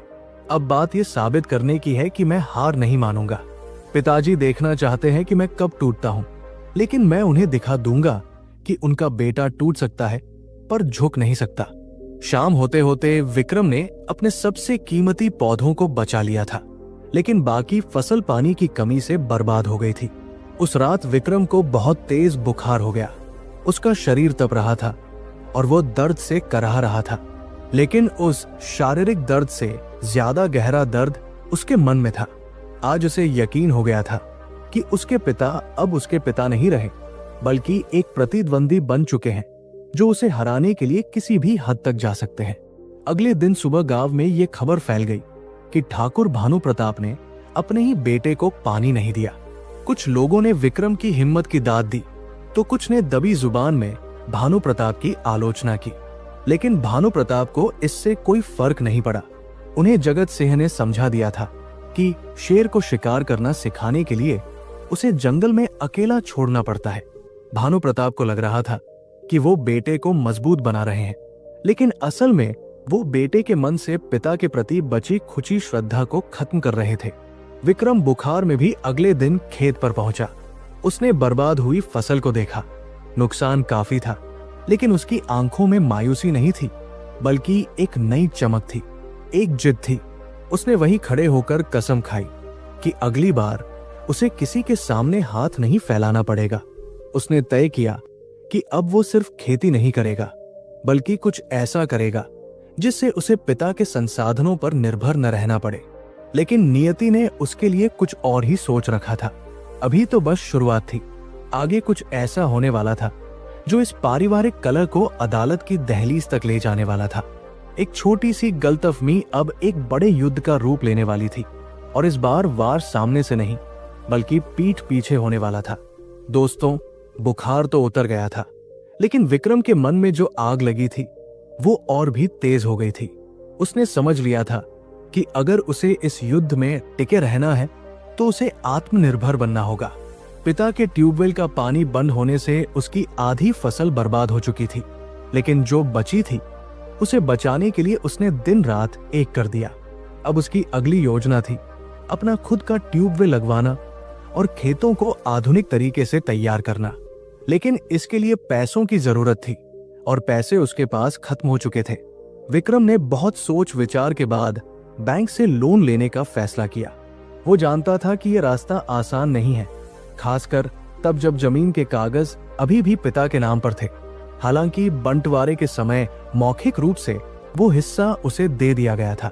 अब बात ये साबित करने की है कि मैं हार नहीं मानूंगा। पिताजी देखना चाहते हैं कि मैं कब टूटता हूं, लेकिन मैं उन्हें दिखा दूंगा कि उनका बेटा टूट सकता है पर झुक नहीं सकता। शाम होते होते विक्रम ने अपने सबसे कीमती पौधों को बचा लिया था, लेकिन बाकी फसल पानी की कमी से बर्बाद हो गई थी। उस रात विक्रम को बहुत तेज बुखार हो गया। उसका शरीर तप रहा था और वो दर्द से कराह रहा था, लेकिन उस शारीरिक दर्द से ज्यादा गहरा दर्द उसके मन में था। आज उसे यकीन हो गया था कि उसके पिता अब उसके पिता नहीं रहे, बल्कि एक प्रतिद्वंदी बन चुके हैं जो उसे हराने के लिए किसी भी हद तक जा सकते हैं। अगले दिन सुबह गांव में ये खबर फैल गई कि ठाकुर भानु प्रताप ने अपने ही बेटे को पानी नहीं दिया। कुछ लोगों ने विक्रम की हिम्मत की दाद दी तो कुछ ने दबी जुबान में भानु प्रताप की आलोचना की, लेकिन भानु प्रताप को इससे कोई फर्क नहीं पड़ा। उन्हें जगत सिंह ने समझा दिया था कि शेर को शिकार करना सिखाने के लिए उसे जंगल में अकेला छोड़ना पड़ता है। भानु प्रताप को लग रहा था कि वो बेटे को मजबूत बना रहे हैं, लेकिन असल में वो बेटे के मन से पिता के प्रति बची खुची श्रद्धा को खत्म कर रहे थे। विक्रम बुखार में भी अगले दिन खेत पर पहुंचा। उसने बर्बाद हुई फसल को देखा। नुकसान काफी था, लेकिन उसकी आंखों में मायूसी नहीं थी, बल्कि एक नई चमक थी, एक जिद थी। उसने वहीं खड़े होकर कसम खाई कि अगली बार उसे किसी के सामने हाथ नहीं फैलाना पड़ेगा। उसने तय किया कि अब वो सिर्फ खेती नहीं करेगा, बल्कि कुछ ऐसा करेगा जिससे उसे पिता के संसाधनों पर निर्भर न रहना पड़े। लेकिन नियति ने उसके लिए कुछ और ही सोच रखा था। अभी तो बस शुरुआत थी। आगे कुछ ऐसा होने वाला था जो इस पारिवारिक कलह को अदालत की दहलीज तक ले जाने वाला था। एक छोटी सी गलतफहमी अब एक बड़े युद्ध का रूप लेने वाली थी, और इस बार वार सामने से नहीं बल्कि पीठ पीछे होने वाला था। दोस्तों, बुखार तो उतर गया था, लेकिन विक्रम के मन में जो आग लगी थी वो और भी तेज हो गई थी। उसने समझ लिया था कि अगर उसे इस युद्ध में टिके रहना है तो उसे आत्मनिर्भर बनना होगा। पिता के ट्यूबवेल का पानी बंद होने से उसकी आधी फसल बर्बाद हो चुकी थी, लेकिन जो बची थी उसे बचाने के लिए उसने दिन रात एक कर दिया। अब उसकी अगली योजना थी अपना खुद का ट्यूबवेल लगवाना और खेतों को आधुनिक तरीके से तैयार करना। लेकिन इसके लिए पैसों की जरूरत थी और पैसे उसके पास खत्म हो चुके थे। विक्रम ने बहुत सोच विचार के बाद बैंक से लोन लेने का फैसला किया। वो जानता था कि यह रास्ता आसान नहीं है, खासकर तब जब जमीन के कागज अभी भी पिता के नाम पर थे। हालांकि बंटवारे के समय मौखिक रूप से वो हिस्सा उसे दे दिया गया था।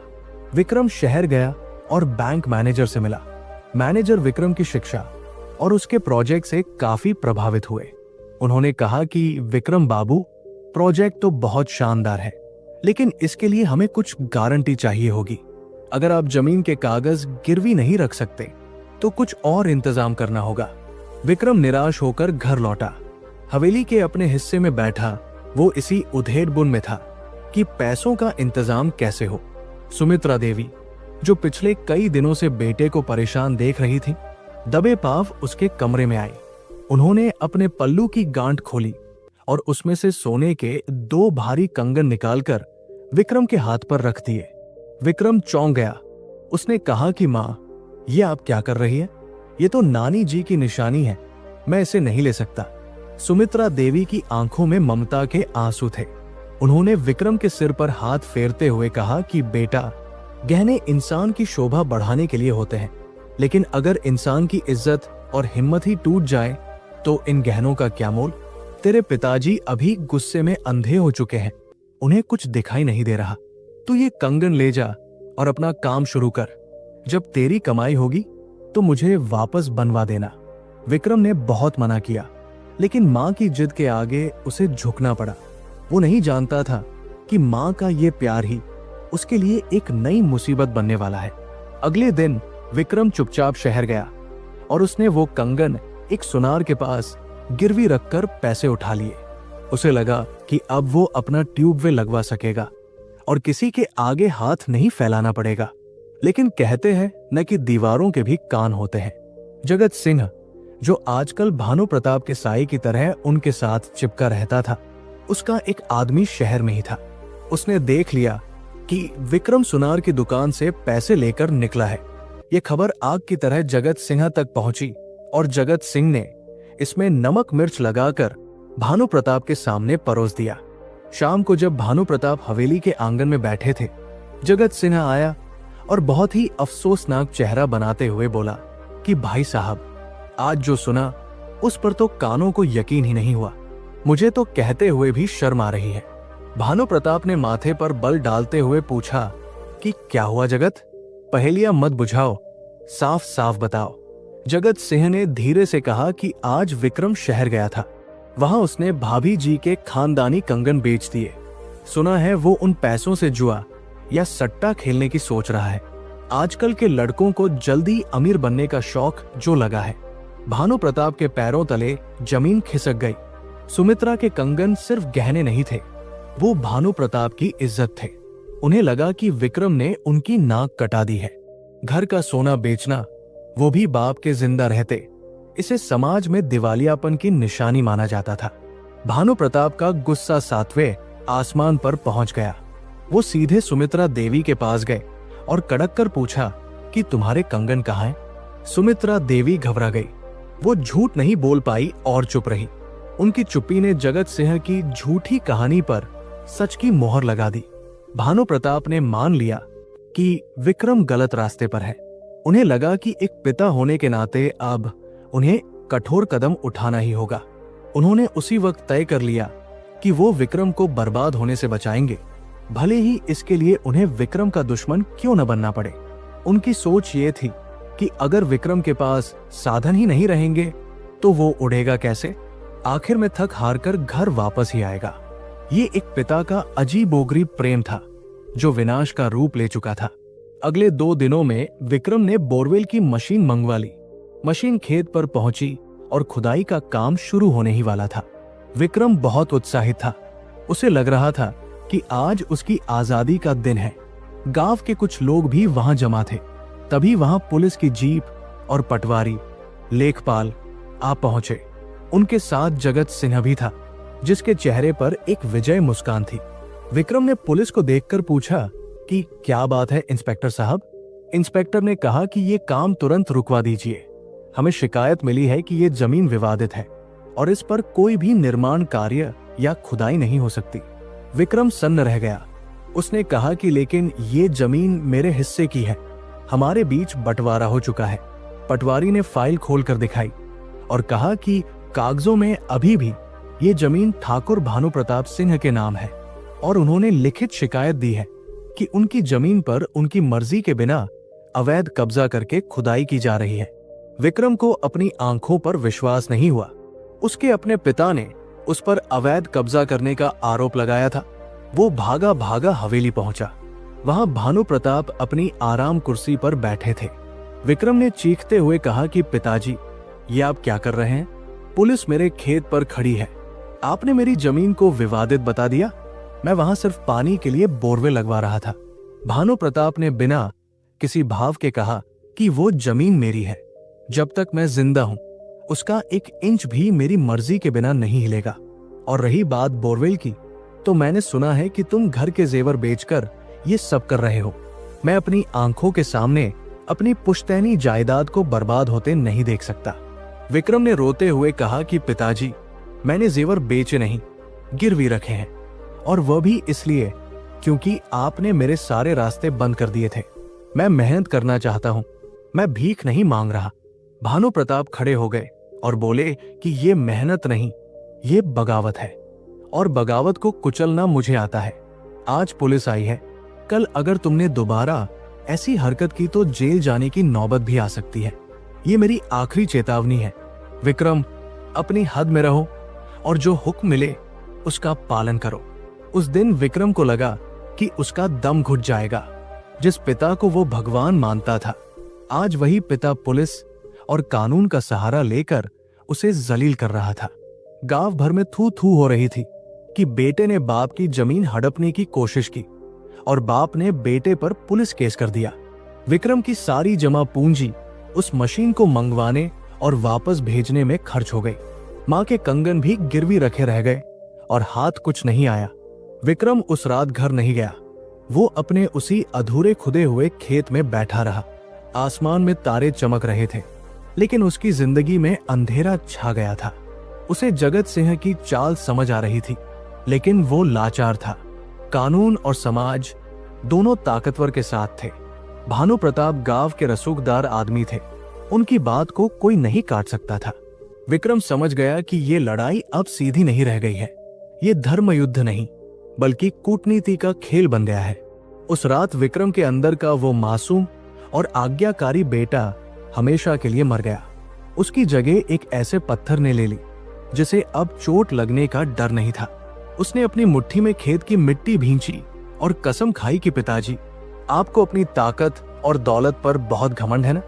विक्रम शहर गया और बैंक मैनेजर से मिला। मैनेजर विक्रम की शिक्षा और उसके प्रोजेक्ट से काफी प्रभावित हुए। उन्होंने कहा कि विक्रम बाबू, प्रोजेक्ट तो बहुत शानदार है, लेकिन इसके लिए हमें कुछ गारंटी चाहिए होगी। अगर आप जमीन के कागज गिरवी नहीं रख सकते तो कुछ और इंतजाम करना होगा। विक्रम निराश होकर घर लौटा। हवेली के अपने हिस्से में बैठा वो इसी उधेड़-बुन में था कि पैसों का इंतजाम कैसे हो। सुमित्रा देवी, जो पिछले कई दिनों से बेटे को परेशान देख रही थी, दबे पांव उसके कमरे में आई। उन्होंने अपने पल्लू की गांठ खोली और उसमें से सोने के 2 भारी कंगन निकालकर विक्रम के हाथ पर रख दिए। विक्रम चौंक गया। उसने कहा कि माँ, ये आप क्या कर रही है? ये तो नानी जी की निशानी है, मैं इसे नहीं ले सकता। सुमित्रा देवी की आंखों में ममता के आंसू थे। उन्होंने विक्रम के सिर पर हाथ फेरते हुए कहा कि बेटा, गहने इंसान की शोभा बढ़ाने के लिए होते हैं, लेकिन अगर इंसान की इज्जत और हिम्मत ही टूट जाए तो इन गहनों का क्या मोल? तेरे पिताजी अभी गुस्से में अंधे हो चुके हैं, उन्हें कुछ दिखाई नहीं दे रहा। तू ये कंगन ले जा और अपना काम शुरू कर। जब तेरी कमाई होगी तो मुझे वापस बनवा देना। विक्रम ने बहुत मना किया, लेकिन मां की जिद के आगे उसे झुकना पड़ा। वो नहीं जानता था कि मां का ये प्यार ही उसके लिए एक नई मुसीबत बनने वाला है। अगले दिन विक्रम चुपचाप शहर गया और उसने वो कंगन एक सुनार के पास गिरवी रखकर पैसे उठा लिए। उसे लगा कि अब वो अपना ट्यूबवेल लगवा सकेगा और किसी के आगे हाथ नहीं फैलाना पड़ेगा। लेकिन कहते हैं न कि दीवारों के भी कान होते हैं। जगत सिंह, जो आजकल भानु प्रताप के साई की तरह उनके साथ चिपका रहता था, उसका एक आदमी शहर में ही था। उसने देख लिया कि विक्रम सुनार की दुकान से पैसे लेकर निकला है। यह खबर आग की तरह जगत सिंह तक पहुंची और जगत सिंह ने इसमें नमक मिर्च लगाकर भानु प्रताप के सामने परोस दिया। शाम को जब भानु प्रताप हवेली के आंगन में बैठे थे, जगत सिंह आया और बहुत ही अफसोसनाक चेहरा बनाते हुए बोला कि भाई साहब, आज जो सुना उस पर तो कानों को यकीन ही नहीं हुआ। मुझे तो कहते हुए भी शर्म आ रही है। भानु प्रताप ने माथे पर बल डालते हुए पूछा कि क्या हुआ जगत? पहेलियां मत बुझाओ, साफ साफ बताओ। जगत सिंह ने धीरे से कहा कि आज विक्रम शहर गया था। वहां उसने भाभी जी के खानदानी कंगन बेच दिए। सुना है वो उन पैसों से जुआ या सट्टा खेलने की सोच रहा है। आजकल के लड़कों को जल्दी अमीर बनने का शौक जो लगा है। भानु प्रताप के पैरों तले जमीन खिसक गई। सुमित्रा के कंगन सिर्फ गहने नहीं थे, वो भानु प्रताप की इज्जत थे। उन्हें लगा कि विक्रम ने उनकी नाक कटा दी है। घर का सोना बेचना, वो भी बाप के जिंदा रहते, इसे समाज में दिवालियापन की निशानी माना जाता था। भानु प्रताप का गुस्सा 7वें आसमान पर पहुंच गया। वो सीधे सुमित्रा देवी के पास गए और कड़क कर पूछा कि तुम्हारे कंगन कहाँ हैं? सुमित्रा देवी घबरा गई। वो झूठ नहीं बोल पाई और चुप रही। उनकी चुप्पी ने जगत सिंह की झूठी कहानी पर सच की मोहर लगा दी। भानु प्रताप ने मान लिया कि विक्रम गलत रास्ते पर है। उन्हें लगा कि एक पिता होने के नाते अब उन्हें कठोर कदम उठाना ही होगा। उन्होंने उसी वक्त तय कर लिया कि वो विक्रम को बर्बाद होने से बचाएंगे, भले ही इसके लिए उन्हें विक्रम का दुश्मन क्यों न बनना पड़े। उनकी सोच ये थी कि अगर विक्रम के पास साधन ही नहीं रहेंगे तो वो उड़ेगा कैसे? आखिर में थक हार कर घर वापस ही आएगा। ये एक पिता का अजीबोगरीब प्रेम था जो विनाश का रूप ले चुका था। अगले 2 दिनों में विक्रम ने बोरवेल की मशीन मंगवा ली। मशीन खेत पर पहुंची और खुदाई का काम शुरू होने ही वाला था। विक्रम बहुत उत्साहित था। उसे लग रहा था कि आज उसकी आजादी का दिन है। गांव के कुछ लोग भी वहां जमा थे। तभी वहां पुलिस की जीप और पटवारी, लेखपाल आ पहुंचे। उनके साथ जगत सिंह भी था, जिसके चेहरे पर एक विजय मुस्कान थी। विक्रम ने पुलिस को देखकर पूछा कि क्या बात है इंस्पेक्टर साहब? इंस्पेक्टर ने कहा कि ये काम तुरंत रुकवा दीजिए। हमें शिकायत मिली है कि ये जमीन विवादित है और इस पर कोई भी निर्माण कार्य या खुदाई नहीं हो सकती। विक्रम सन्न रह गया। उसने कहा कि लेकिन ये जमीन मेरे हिस्से की है, हमारे बीच बंटवारा हो चुका है। पटवारी ने फाइल खोलकर दिखाई और कहा कि कागजों में अभी भी ये जमीन ठाकुर भानु प्रताप सिंह के नाम है और उन्होंने लिखित शिकायत दी है कि उनकी जमीन पर उनकी मर्जी के बिना अवैध कब्जा करके खुदाई की जा रही है। विक्रम को अपनी आंखों पर विश्वास नहीं हुआ। उसके अपने पिता ने उस पर अवैध कब्जा करने का आरोप लगाया था। वो भागा भागा हवेली पहुंचा। वहां भानु प्रताप अपनी आराम कुर्सी पर बैठे थे। विक्रम ने चीखते हुए कहा कि पिताजी, ये आप क्या कर रहे हैं? पुलिस मेरे खेत पर खड़ी है। आपने मेरी जमीन को विवादित बता दिया। मैं वहां सिर्फ पानी के लिए बोरवेल लगवा रहा था। भानु प्रताप ने बिना किसी भाव के कहा कि वो जमीन मेरी है। जब तक मैं जिंदा हूं, उसका 1 इंच भी मेरी मर्जी के बिना नहीं हिलेगा। और रही बात बोरवेल की, तो मैंने सुना है कि तुम घर के जेवर बेचकर ये सब कर रहे हो। मैं अपनी आंखों के सामने अपनी पुश्तैनी जायदाद को बर्बाद होते नहीं देख सकता। विक्रम ने रोते हुए कहा कि पिताजी, मैंने जेवर बेचे नहीं, गिरवी रखे हैं, और वह भी इसलिए क्योंकि आपने मेरे सारे रास्ते बंद कर दिए थे। मैं मेहनत करना चाहता हूं, मैं भीख नहीं मांग रहा। भानु प्रताप खड़े हो गए और बोले कि ये मेहनत नहीं, ये बगावत है, और बगावत को कुचलना मुझे आता है। आज पुलिस आई है, कल अगर तुमने दोबारा ऐसी हरकत की तो जेल जाने की नौबत भी आ सकती है। ये मेरी आखिरी चेतावनी है। विक्रम, अपनी हद में रहो और जो हुक्म मिले उसका पालन करो। उस दिन विक्रम को लगा कि उसका दम घुट जाएगा। जिस पिता को वो भगवान मानता था, आज वही पिता पुलिस और कानून का सहारा लेकर उसे जलील कर रहा था। गांव भर में थू थू हो रही थी कि बेटे ने बाप की जमीन हड़पने की कोशिश की और बाप ने बेटे पर पुलिस केस कर दिया। विक्रम की सारी जमा पूंजी उस मशीन को मंगवाने और वापस भेजने में खर्च हो गई। मां के कंगन भी गिरवी रखे रह गए और हाथ कुछ नहीं आया। विक्रम उस रात घर नहीं गया। वो अपने उसी अधूरे खुदे हुए खेत में बैठा रहा। आसमान में तारे चमक रहे थे, लेकिन उसकी जिंदगी में अंधेरा छा गया था। उसे जगत सिंह की चाल समझ आ रही थी, लेकिन वो लाचार था। कानून और समाज दोनों ताकतवर के साथ थे। भानु प्रताप गांव के रसूखदार आदमी थे, उनकी बात को कोई नहीं काट सकता था। विक्रम समझ गया कि ये लड़ाई अब सीधी नहीं रह गई है। ये धर्म युद्ध नहीं, बल्कि कूटनीति का खेल बन गया है। उस रात विक्रम के अंदर का वो मासूम और आज्ञाकारी बेटा हमेशा के लिए मर गया। उसकी जगह एक ऐसे पत्थर ने ले ली जिसे अब चोट लगने का डर नहीं था। उसने अपनी मुट्ठी में खेत की मिट्टी भींची और कसम खाई कि पिताजी, आपको अपनी ताकत और दौलत पर बहुत घमंड है ना।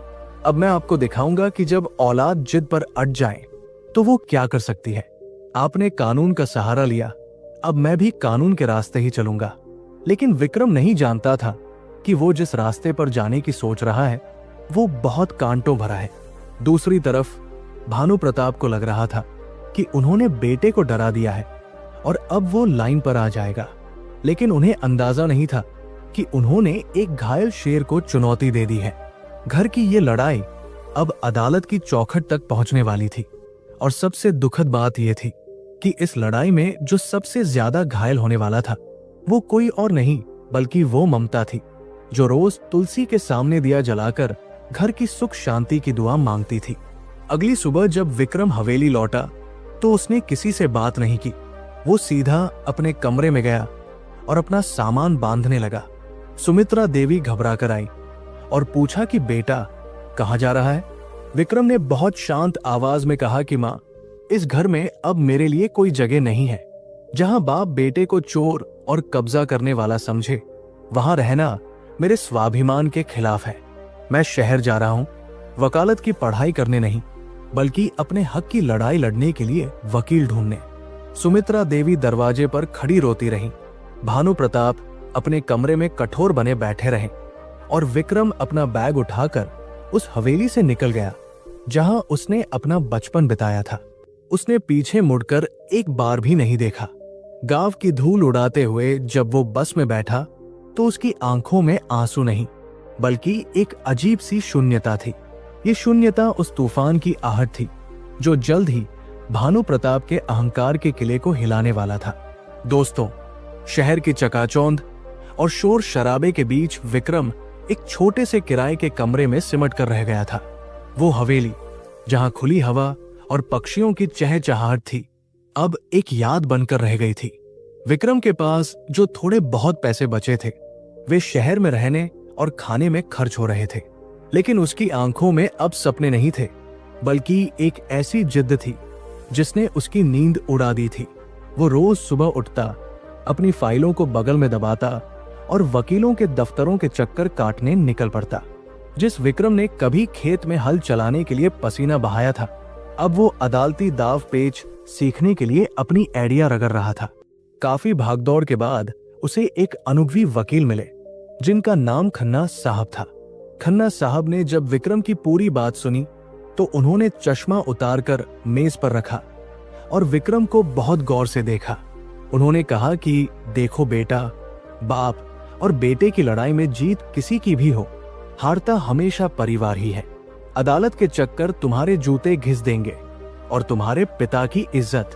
अब मैं आपको दिखाऊंगा कि जब औलाद जिद पर अट जाए तो वो क्या कर सकती है। आपने कानून का सहारा लिया, अब मैं भी कानून के रास्ते ही चलूंगा। लेकिन विक्रम नहीं जानता था कि वो जिस रास्ते पर जाने की सोच रहा है वो बहुत कांटों भरा है। दूसरी तरफ भानु प्रताप को लग रहा था कि उन्होंने बेटे को डरा दिया है और अब वो लाइन पर आ जाएगा। लेकिन उन्हें अंदाजा नहीं था कि उन्होंने एक घायल शेर को चुनौती दे दी है। घर की ये लड़ाई अब अदालत की चौखट तक पहुंचने वाली थी। और सबसे दुखद बात यह थी कि इस लड़ाई में जो सबसे ज्यादा घायल होने वाला था वो कोई और नहीं बल्कि वो ममता थी, जो रोज तुलसी के सामने दिया जलाकर घर की सुख शांति की दुआ मांगती थी। अगली सुबह जब विक्रम हवेली लौटा तो उसने किसी से बात नहीं की। वो सीधा अपने कमरे में गया और अपना सामान बांधने लगा। सुमित्रा देवी घबरा कर आई और पूछा कि बेटा कहाँ जा रहा है? विक्रम ने बहुत शांत आवाज में कहा कि माँ, इस घर में अब मेरे लिए कोई जगह नहीं है। जहां बाप बेटे को चोर और कब्जा करने वाला समझे, वहां रहना मेरे स्वाभिमान के खिलाफ है। मैं शहर जा रहा हूं, वकालत की पढ़ाई करने नहीं, बल्कि अपने हक की लड़ाई लड़ने के लिए वकील ढूंढने। सुमित्रा देवी दरवाजे पर खड़ी रोती रही। भानु प्रताप अपने कमरे में कठोर बने बैठे रहे और विक्रम अपना बैग उठाकर उस हवेली से निकल गया जहां उसने अपना बचपन बिताया था। उसने पीछे मुड़कर एक बार भी नहीं देखा। गांव की धूल उड़ाते हुए जब वो बस में बैठा तो उसकी आंखों में आंसू नहीं, बल्कि एक अजीब सी शून्यता थी। ये शून्यता उस तूफान की आहट थी जो जल्द ही भानु प्रताप के अहंकार के किले को हिलाने वाला था। दोस्तों, शहर की चकाचौंध और शोर शराबे के बीच विक्रम एक छोटे से किराए के कमरे में सिमट कर रह गया था। वो हवेली जहां खुली हवा और पक्षियों की चहचहाहट थी, अब एक याद बनकर रह गई थी। विक्रम के पास जो थोड़े बहुत पैसे बचे थे, वे शहर में रहने और खाने में खर्च हो रहे थे। लेकिन उसकी आंखों में अब सपने नहीं थे, बल्कि एक ऐसी जिद्द थी जिसने उसकी नींद उड़ा दी थी। वो रोज सुबह उठता, अपनी फाइलों को बगल में दबाता और वकीलों के दफ्तरों के चक्कर काटने निकल पड़ता। जिस विक्रम ने कभी खेत में हल चलाने के लिए पसीना बहाया था, अब वो अदालती दाव पेच सीखने के लिए अपनी एड़ियां रगड़ रहा था। काफी भागदौड़ के बाद उसे एक अनुभवी वकील मिले जिनका नाम खन्ना साहब था। खन्ना साहब ने जब विक्रम की पूरी बात सुनी तो उन्होंने चश्मा उतारकर मेज पर रखा और विक्रम को बहुत गौर से देखा। उन्होंने कहा कि देखो बेटा, बाप और बेटे की लड़ाई में जीत किसी की भी हो, हारता हमेशा परिवार ही है। अदालत के चक्कर तुम्हारे जूते घिस देंगे और तुम्हारे पिता की इज्जत।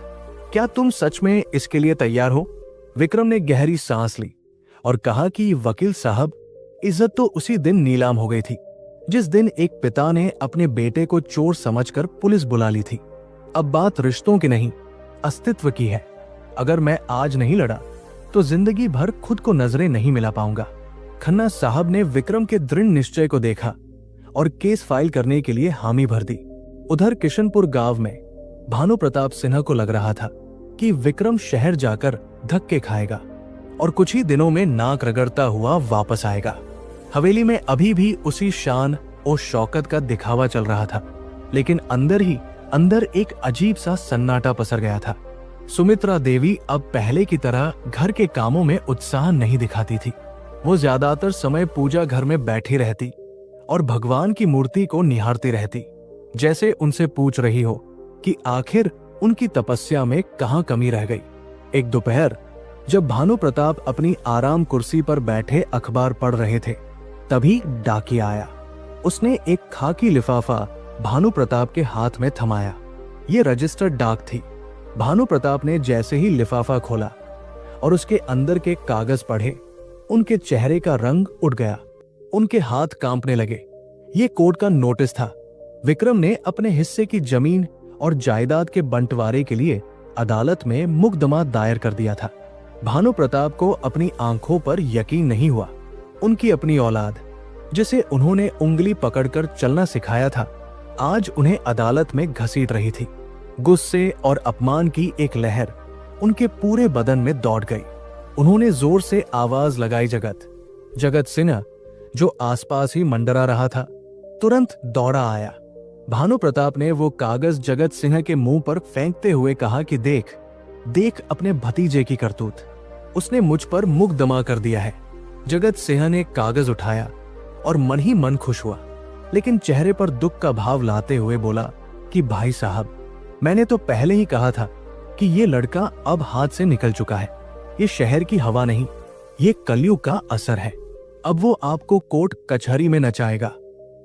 क्या तुम सच में इसके लिए तैयार हो? विक्रम ने गहरी सांस ली और कहा कि वकील साहब, इज्जत तो उसी दिन नीलाम हो गई थी जिस दिन एक पिता ने अपने बेटे को चोर समझकर पुलिस बुला ली थी। अब बात रिश्तों की नहीं, अस्तित्व की है। अगर मैं आज नहीं लड़ा तो जिंदगी भर खुद को नजरें नहीं मिला पाऊंगा। खन्ना साहब ने विक्रम के दृढ़ निश्चय को देखा और केस फाइल करने के लिए हामी भर दी। उधर किशनपुर गांव में भानु प्रताप सिन्हा को लग रहा था कि विक्रम शहर जाकर धक्के खाएगा और कुछ ही दिनों में नाक रगड़ता हुआ वापस आएगा। हवेली में अभी भी उसी शान और शौकत का दिखावा चल रहा था, लेकिन अंदर ही अंदर एक अजीब सा सन्नाटा पसर गया था। सुमित्रा देवी अब पहले की तरह घर के कामों में उत्साह नहीं दिखाती थी। वो ज्यादातर समय पूजा घर में बैठी रहती और भगवान की मूर्ति को निहारती रहती, जैसे उनसे पूछ रही हो कि आखिर उनकी तपस्या में कहां कमी रह गई। एक दोपहर जब भानु प्रताप अपनी आराम कुर्सी पर बैठे अखबार पढ़ रहे थे, तभी डाकिया आया। उसने एक खाकी लिफाफा भानु प्रताप के हाथ में थमाया। ये रजिस्टर्ड डाक थी। भानु प्रताप ने जैसे ही लिफाफा खोला और उसके अंदर के कागज पढ़े, उनके चेहरे का रंग उड़ गया, उनके हाथ कांपने लगे। ये कोर्ट का नोटिस था। विक्रम ने अपने हिस्से की जमीन और जायदाद के बंटवारे के लिए अदालत में मुकदमा दायर कर दिया था। भानु प्रताप को अपनी आंखों पर यकीन नहीं हुआ। उनकी अपनी औलाद, जिसे उन्होंने उंगली पकड़कर चलना सिखाया था, आज उन्हें अदालत में घसीट रही थी। गुस्से और अपमान की एक लहर उनके पूरे बदन में दौड़ गई। उन्होंने जोर से आवाज लगाई, जगत सिन्हा, जो आसपास ही मंडरा रहा था, तुरंत दौड़ा आया। भानु प्रताप ने वो कागज जगत सिन्हा के मुंह पर फेंकते हुए कहा कि देख देख अपने भतीजे की करतूत, उसने मुझ पर मुकदमा कर दिया है। जगत सिन्हा ने कागज उठाया और मन ही मन खुश हुआ, लेकिन चेहरे पर दुख का भाव लाते हुए बोला कि भाई साहब, मैंने तो पहले ही कहा था कि ये लड़का अब हाथ से निकल चुका है। ये शहर की हवा नहीं, ये कलयुग का असर है। अब वो आपको कोर्ट कचहरी में नचाएगा।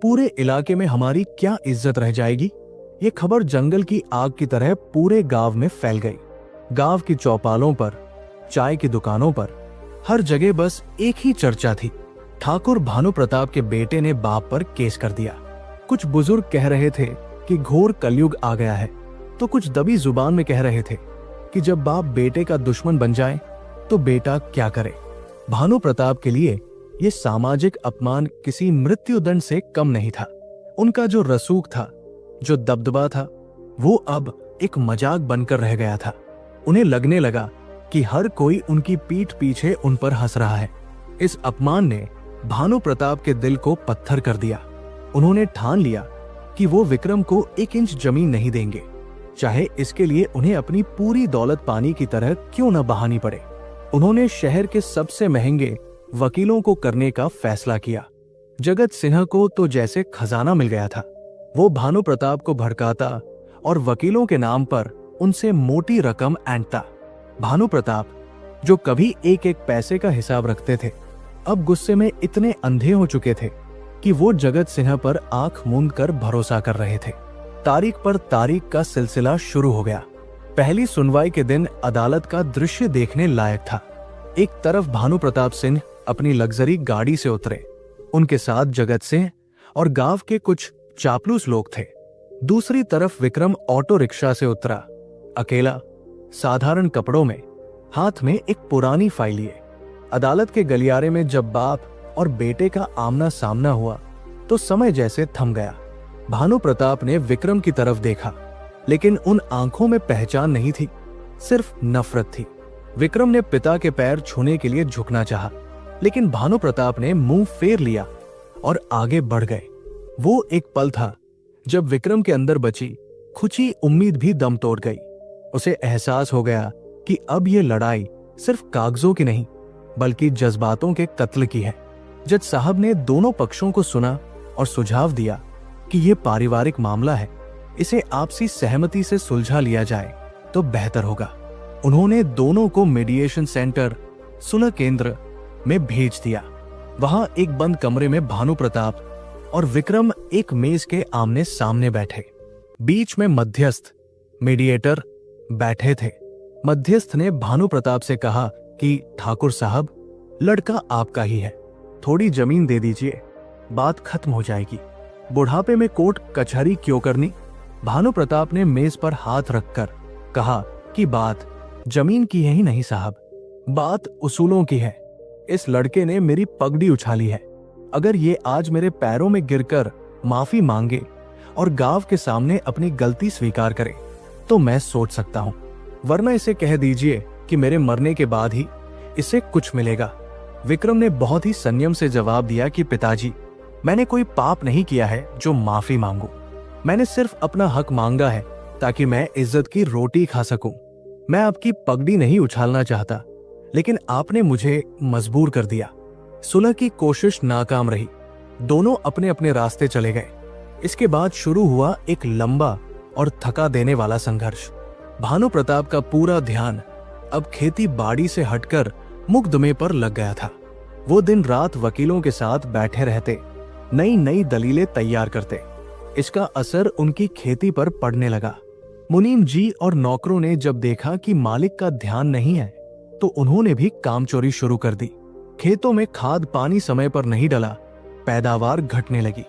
पूरे इलाके में हमारी क्या इज्जत रह जाएगी। ये खबर जंगल की आग की तरह पूरे गांव में फैल गई। गांव की चौपालों पर, चाय की दुकानों पर, हर जगह बस एक ही चर्चा थी, ठाकुर भानु प्रताप के बेटे ने बाप पर केस कर दिया। कुछ बुजुर्ग कह रहे थे कि घोर कलयुग आ गया है, तो कुछ दबी जुबान में कह रहे थे कि जब बाप बेटे का दुश्मन बन जाए तो बेटा क्या करे। भानु प्रताप के लिए ये सामाजिक अपमान किसी मृत्युदंड से कम नहीं था। उनका जो रसूख था जो दबदबा था वो अब एक मजाक बनकर रह गया था। उन्हें लगने लगा कि हर कोई उनकी पीठ पीछे उन पर हंस रहा है। इस अपमान ने भानु प्रताप के दिल को पत्थर कर दिया। उन्होंने ठान लिया कि वो विक्रम को 1 इंच जमीन नहीं देंगे, चाहे इसके लिए उन्हें अपनी पूरी दौलत पानी की तरह क्यों न बहानी पड़े। उन्होंने शहर के सबसे महंगे वकीलों को करने का फैसला किया। जगत सिन्हा को तो जैसे खजाना मिल गया था। वो भानु प्रताप को भड़काता और वकीलों के नाम पर उनसे मोटी रकम ऐंठता। भानु प्रताप, जो कभी एक एक पैसे का हिसाब रखते थे, अब गुस्से में इतने अंधे हो चुके थे कि वो जगत सिन्हा पर आंख मूंद कर भरोसा कर रहे थे। तारीख पर तारीख का सिलसिला शुरू हो गया। पहली सुनवाई के दिन अदालत का दृश्य देखने लायक था। एक तरफ भानु प्रताप सिंह अपनी लग्जरी गाड़ी से उतरे, उनके साथ जगत सिंह और गांव के कुछ चापलूस लोग थे। दूसरी तरफ विक्रम ऑटो रिक्शा से उतरा, अकेला, साधारण कपड़ों में, हाथ में एक पुरानी फाइल लिए। अदालत के गलियारे में जब बाप और बेटे का आमना सामना हुआ तो समय जैसे थम गया। भानु प्रताप ने विक्रम की तरफ देखा, लेकिन उन आंखों में पहचान नहीं थी, सिर्फ नफरत थी। विक्रम ने पिता के पैर छूने के लिए झुकना चाहा, लेकिन भानु प्रताप ने मुंह फेर लिया और आगे बढ़ गए। वो एक पल था जब विक्रम के अंदर बची खुची उम्मीद भी दम तोड़ गई। उसे एहसास हो गया कि अब ये लड़ाई सिर्फ कागजों की नहीं, बल्कि जज्बातों के कत्ल की है। जज साहब ने दोनों पक्षों को सुना और सुझाव दिया कि यह पारिवारिक मामला है, इसे आपसी सहमति से सुलझा लिया जाए तो बेहतर होगा। उन्होंने दोनों को मीडिएशन सेंटर सुलह केंद्र में भेज दिया। वहां एक बंद कमरे में भानु प्रताप और विक्रम एक मेज के आमने सामने बैठे। बीच में मध्यस्थ मीडिएटर बैठे थे। मध्यस्थ ने भानु प्रताप से कहा कि ठाकुर साहब, लड़का आपका ही है, थोड़ी जमीन दे दीजिए, बात खत्म हो जाएगी। बुढ़ापे में कोर्ट कचहरी क्यों करनी। भानु प्रताप ने मेज पर हाथ रखकर कहा कि बात जमीन की है ही नहीं साहब, बात उसूलों की है। इस लड़के ने मेरी पगड़ी उछाली है। अगर ये आज मेरे पैरों में गिरकर माफी मांगे और गांव के सामने अपनी गलती स्वीकार करे तो मैं सोच सकता हूं, वरना इसे कह दीजिए कि मेरे मरने के बाद ही इसे कुछ मिलेगा। विक्रम ने बहुत ही संयम से जवाब दिया कि पिताजी, मैंने कोई पाप नहीं किया है जो माफी मांगू। मैंने सिर्फ अपना हक मांगा है ताकि मैं इज्जत की रोटी खा सकूं। मैं आपकी पगड़ी नहीं उछालना चाहता, लेकिन आपने मुझे मजबूर कर दिया। सुलह की कोशिश नाकाम रही। दोनों अपने अपने रास्ते चले गए। इसके बाद शुरू हुआ एक लंबा और थका देने वाला संघर्ष। भानु प्रताप का पूरा ध्यान अब खेती बाड़ी से हटकर मुकदमे पर लग गया था। वो दिन रात वकीलों के साथ बैठे रहते, नई नई दलीलें तैयार करते। इसका असर उनकी खेती पर पड़ने लगा। मुनीम जी और नौकरों ने जब देखा कि मालिक का ध्यान नहीं है तो उन्होंने भी कामचोरी शुरू कर दी। खेतों में खाद पानी समय पर नहीं डला, पैदावार घटने लगी।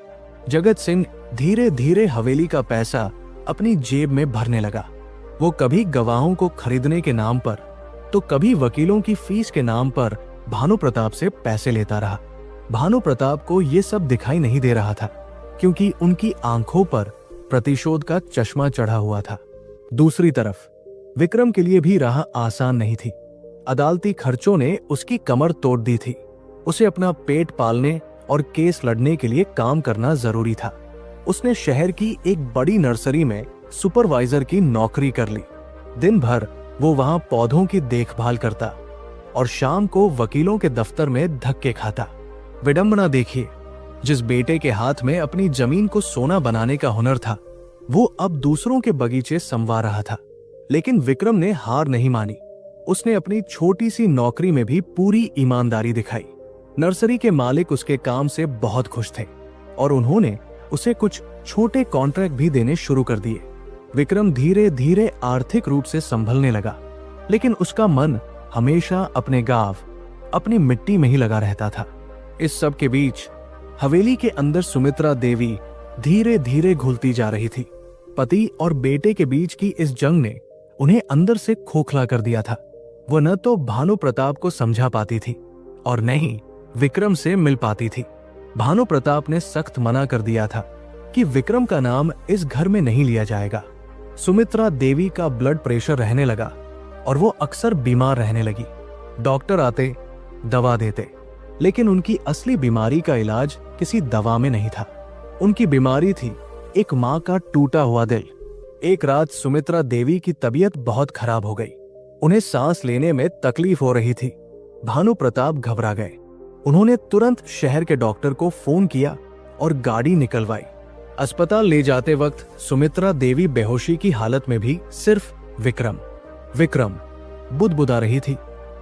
जगत सिंह धीरे धीरे हवेली का पैसा अपनी जेब में भरने लगा। वो कभी गवाहों को खरीदने के नाम पर तो कभी वकीलों की फीस के नाम पर भानु प्रताप से पैसे लेता रहा। भानु प्रताप को ये सब दिखाई नहीं दे रहा था, क्योंकि उनकी आंखों पर प्रतिशोध का चश्मा चढ़ा हुआ था। दूसरी तरफ विक्रम के लिए भी राह आसान नहीं थी। अदालती खर्चों ने उसकी कमर तोड़ दी थी। उसे अपना पेट पालने और केस लड़ने के लिए काम करना जरूरी था। उसने शहर की एक बड़ी नर्सरी में सुपरवाइजर की नौकरी कर ली। दिन भर वो वहां पौधों की देखभाल करता और शाम को वकीलों के दफ्तर में धक्के खाता। विडंबना देखिए, जिस बेटे के हाथ में अपनी जमीन को सोना बनाने का हुनर था, वो अब दूसरों के बगीचे संवार रहा था। लेकिन विक्रम ने हार नहीं मानी। उसने अपनी छोटी सी नौकरी में भी पूरी ईमानदारी दिखाई। नर्सरी के मालिक उसके काम से बहुत खुश थे और उन्होंने उसे कुछ छोटे कॉन्ट्रैक्ट भी देने शुरू कर दिए। विक्रम धीरे धीरे आर्थिक रूप से संभलने लगा, लेकिन उसका मन हमेशा अपने गांव, अपनी मिट्टी में ही लगा रहता था। इस सब के बीच हवेली के अंदर सुमित्रा देवी धीरे धीरे घुलती जा रही थी। पति और बेटे के बीच की इस जंग ने उन्हें अंदर से खोखला कर दिया था। वो न तो भानु प्रताप को समझा पाती थी और न ही विक्रम से मिल पाती थी। भानु प्रताप ने सख्त मना कर दिया था कि विक्रम का नाम इस घर में नहीं लिया जाएगा। सुमित्रा देवी का ब्लड प्रेशर रहने लगा और वो अक्सर बीमार रहने लगी। डॉक्टर आते, दवा देते, लेकिन उनकी असली बीमारी का इलाज किसी दवा में नहीं था। उनकी बीमारी थी एक मां का टूटा हुआ दिल। एक रात सुमित्रा देवी की तबीयत बहुत खराब हो गई। उन्हें सांस लेने में तकलीफ हो रही थी। भानु प्रताप घबरा गए। उन्होंने तुरंत शहर के डॉक्टर को फोन किया और गाड़ी निकलवाई। अस्पताल ले जाते वक्त सुमित्रा देवी बेहोशी की हालत में भी सिर्फ विक्रम बुदबुदा रही थी।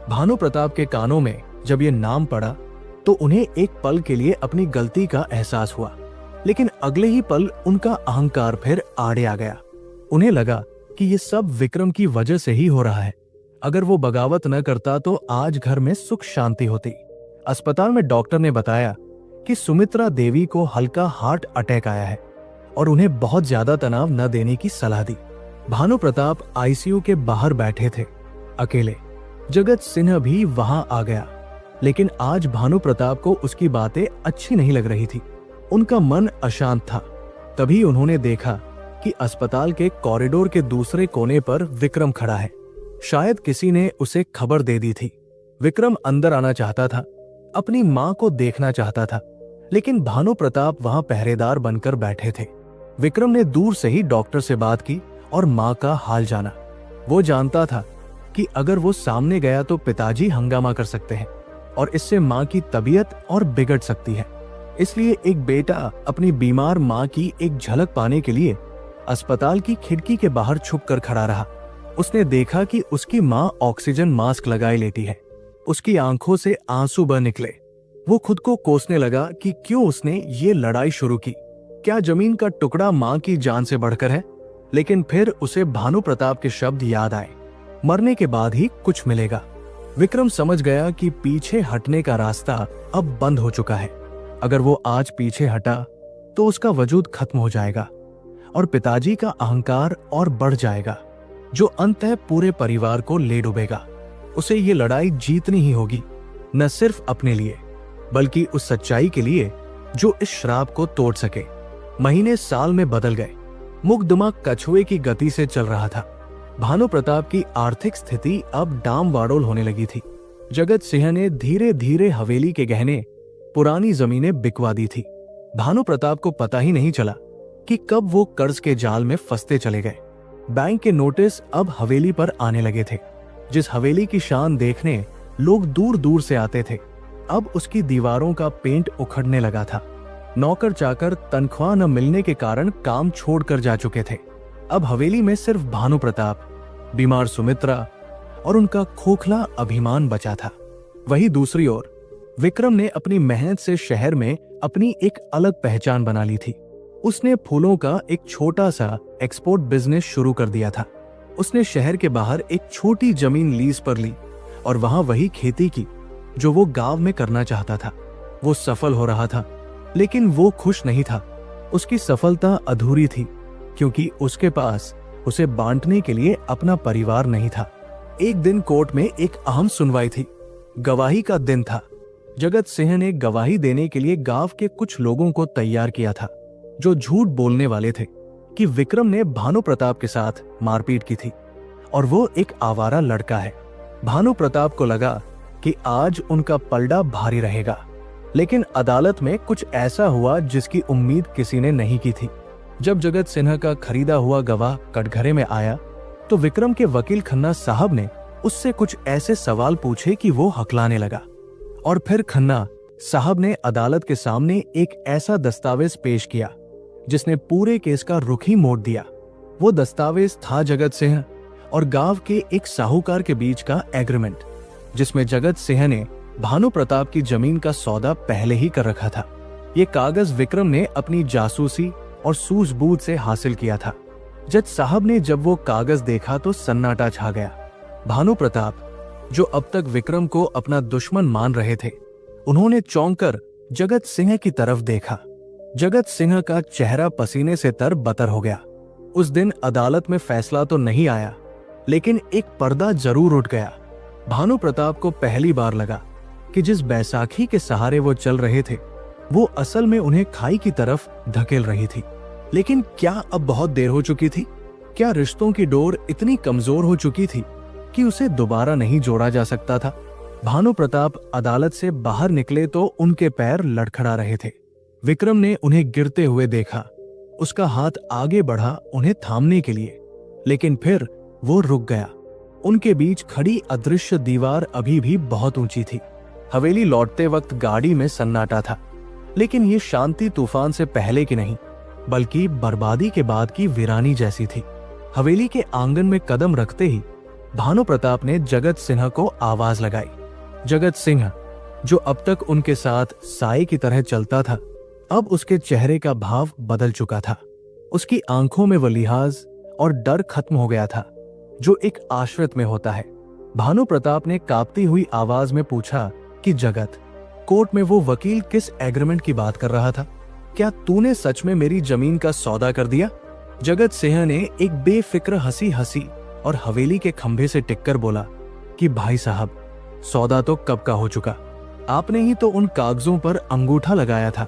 भानु प्रताप के कानों में जब ये नाम पड़ा तो उन्हें एक पल के लिए अपनी गलती का एहसास हुआ, लेकिन अगले ही पल उनका अहंकार फिर आड़े आ गया। उन्हें लगा कि ये सब विक्रम की वजह से ही हो रहा है। अगर वो बगावत न करता तो आज घर में सुख शांति होती। अस्पताल में डॉक्टर ने बताया कि सुमित्रा देवी को हल्का हार्ट अटैक आया है और उन्हें बहुत ज्यादा तनाव न देने की सलाह दी। भानु प्रताप आईसीयू के बाहर बैठे थे अकेले। जगत सिन्हा भी वहां आ गया, लेकिन आज भानु प्रताप को उसकी बातें अच्छी नहीं लग रही थी। उनका मन अशांत था। तभी उन्होंने देखा कि अस्पताल के कॉरिडोर के दूसरे कोने पर विक्रम खड़ा है। शायद किसी ने उसे खबर दे दी थी। विक्रम अंदर आना चाहता था, अपनी मां को देखना चाहता था, लेकिन भानु प्रताप वहां पहरेदार बनकर बैठे थे। विक्रम ने दूर से ही डॉक्टर से बात की और मां का हाल जाना। वो जानता था कि अगर वो सामने गया तो पिताजी हंगामा कर सकते हैं और इससे मां की तबीयत और बिगड़ सकती है। इसलिए एक बेटा अपनी बीमार मां की एक झलक पाने के लिए अस्पताल की खिड़की के बाहर छुपकर खड़ा रहा। उसने देखा कि उसकी मां ऑक्सीजन मास्क लगाए लेटी है। उसकी आंखों से आंसू बह निकले। वो खुद को कोसने लगा कि क्यों उसने ये लड़ाई शुरू की। क्या जमीन का टुकड़ा मां की जान से बढ़कर है? लेकिन फिर उसे भानु प्रताप के शब्द याद आए, मरने के बाद ही कुछ मिलेगा। विक्रम समझ गया कि पीछे हटने का रास्ता अब बंद हो चुका है। अगर वो आज पीछे हटा तो उसका वजूद खत्म हो जाएगा और पिताजी का अहंकार और बढ़ जाएगा, जो अंततः पूरे परिवार को ले डूबेगा। उसे ये लड़ाई जीतनी ही होगी, न सिर्फ अपने लिए बल्कि उस सच्चाई के लिए जो इस श्राप को तोड़ सके। महीने साल में बदल गए। मुकदमा कछुए की गति से चल रहा था। भानु प्रताप की आर्थिक स्थिति अब डाम वाडोल होने लगी थी। जगत सिंह ने धीरे धीरे हवेली के गहने, पुरानी जमीनें बिकवा दी थी। भानु प्रताप को पता ही नहीं चला कि कब वो कर्ज के जाल में फंसते चले गए। बैंक के नोटिस अब हवेली पर आने लगे थे। जिस हवेली की शान देखने लोग दूर दूर से आते थे, अब उसकी दीवारों का पेंट उखड़ने लगा था। नौकर चाकर तनख्वाह न मिलने के कारण काम छोड़कर जा चुके थे। अब हवेली में सिर्फ भानु प्रताप, बीमार सुमित्रा और उनका खोखला अभिमान बचा था। वहीं दूसरी ओर विक्रम ने अपनी मेहनत से शहर में अपनी एक अलग पहचान बना ली थी। उसने फूलों का एक छोटा सा एक्सपोर्ट बिजनेस शुरू कर दिया था। उसने शहर के बाहर एक छोटी जमीन लीज पर ली और वहां वही खेती की जो वो गांव में करना चाहता था। वो सफल हो रहा था, लेकिन वो खुश नहीं था। उसकी सफलता अधूरी थी क्योंकि उसके पास उसे बांटने के लिए अपना परिवार नहीं था। एक दिन कोर्ट में एक अहम सुनवाई थी। गवाही का दिन था। जगत सिंह ने गवाही देने के लिए गांव के कुछ लोगों को तैयार किया था जो झूठ बोलने वाले थे कि विक्रम ने भानु प्रताप के साथ मारपीट की थी और वो एक आवारा लड़का है। भानु प्रताप को लगा कि आज उनका पलड़ा भारी रहेगा, लेकिन अदालत में कुछ ऐसा हुआ जिसकी उम्मीद किसी ने नहीं की थी। जब जगत सिन्हा का खरीदा हुआ गवाह कटघरे में आया तो विक्रम के वकील खन्ना साहब ने उससे कुछ ऐसे सवाल पूछे कि वो हकलाने लगा। और फिर खन्ना साहब ने अदालत के सामने एक ऐसा दस्तावेज पेश किया जिसने पूरे केस का रुख ही मोड़ दिया। वो दस्तावेज था जगत सिंह और गांव के एक साहूकार के बीच का एग्रीमेंट, जिसमें जगत सिंह ने भानु प्रताप की जमीन का सौदा पहले ही कर रखा था। ये कागज विक्रम ने अपनी जासूसी और सूझबूझ से हासिल किया था। जज साहब ने जब वो कागज देखा तो सन्नाटा छा गया। भानु प्रताप, जो अब तक विक्रम को अपना दुश्मन मान रहे थे, उन्होंने चौंक कर जगत सिंह की तरफ देखा। जगत सिंह का चेहरा पसीने से तर बतर हो गया। उस दिन अदालत में फैसला तो नहीं आया, लेकिन एक पर्दा जरूर उठ गया। भानु प्रताप को पहली बार लगा कि जिस बैसाखी के सहारे वो चल रहे थे, वो असल में उन्हें खाई की तरफ धकेल रही थी। लेकिन क्या अब बहुत देर हो चुकी थी? क्या रिश्तों की डोर इतनी कमजोर हो चुकी थी कि उसे दोबारा नहीं जोड़ा जा सकता था? भानु प्रताप अदालत से बाहर निकले तो उनके पैर लड़खड़ा रहे थे। विक्रम ने उन्हें गिरते हुए देखा। उसका हाथ आगे बढ़ा उन्हें थामने के लिए, लेकिन फिर वो रुक गया। उनके बीच खड़ी अदृश्य दीवार अभी भी बहुत ऊंची थी। हवेली लौटते वक्त गाड़ी में सन्नाटा था, लेकिन ये शांति तूफान से पहले की नहीं, बल्कि बर्बादी के बाद की वीरानी जैसी थी। हवेली के आंगन में कदम रखते ही भानु प्रताप ने जगत सिन्हा को आवाज लगाई। जगत सिंह, जो अब तक उनके साथ साए की तरह चलता था, अब उसके चेहरे का भाव बदल चुका था। उसकी आंखों में वो लिहाज और डर खत्म हो गया था जो एक आश्रित में होता है। भानु प्रताप ने कांपती हुई आवाज में पूछा कि जगत, कोर्ट में वो वकील किस एग्रीमेंट की बात कर रहा था? क्या तूने सच में मेरी जमीन का सौदा कर दिया? जगत सिंह ने एक बेफिक्र हंसी हंसी और हवेली के खंभे से टिककर बोला कि भाई साहब, सौदा तो कब का हो चुका। आपने ही तो उन कागजों पर अंगूठा लगाया था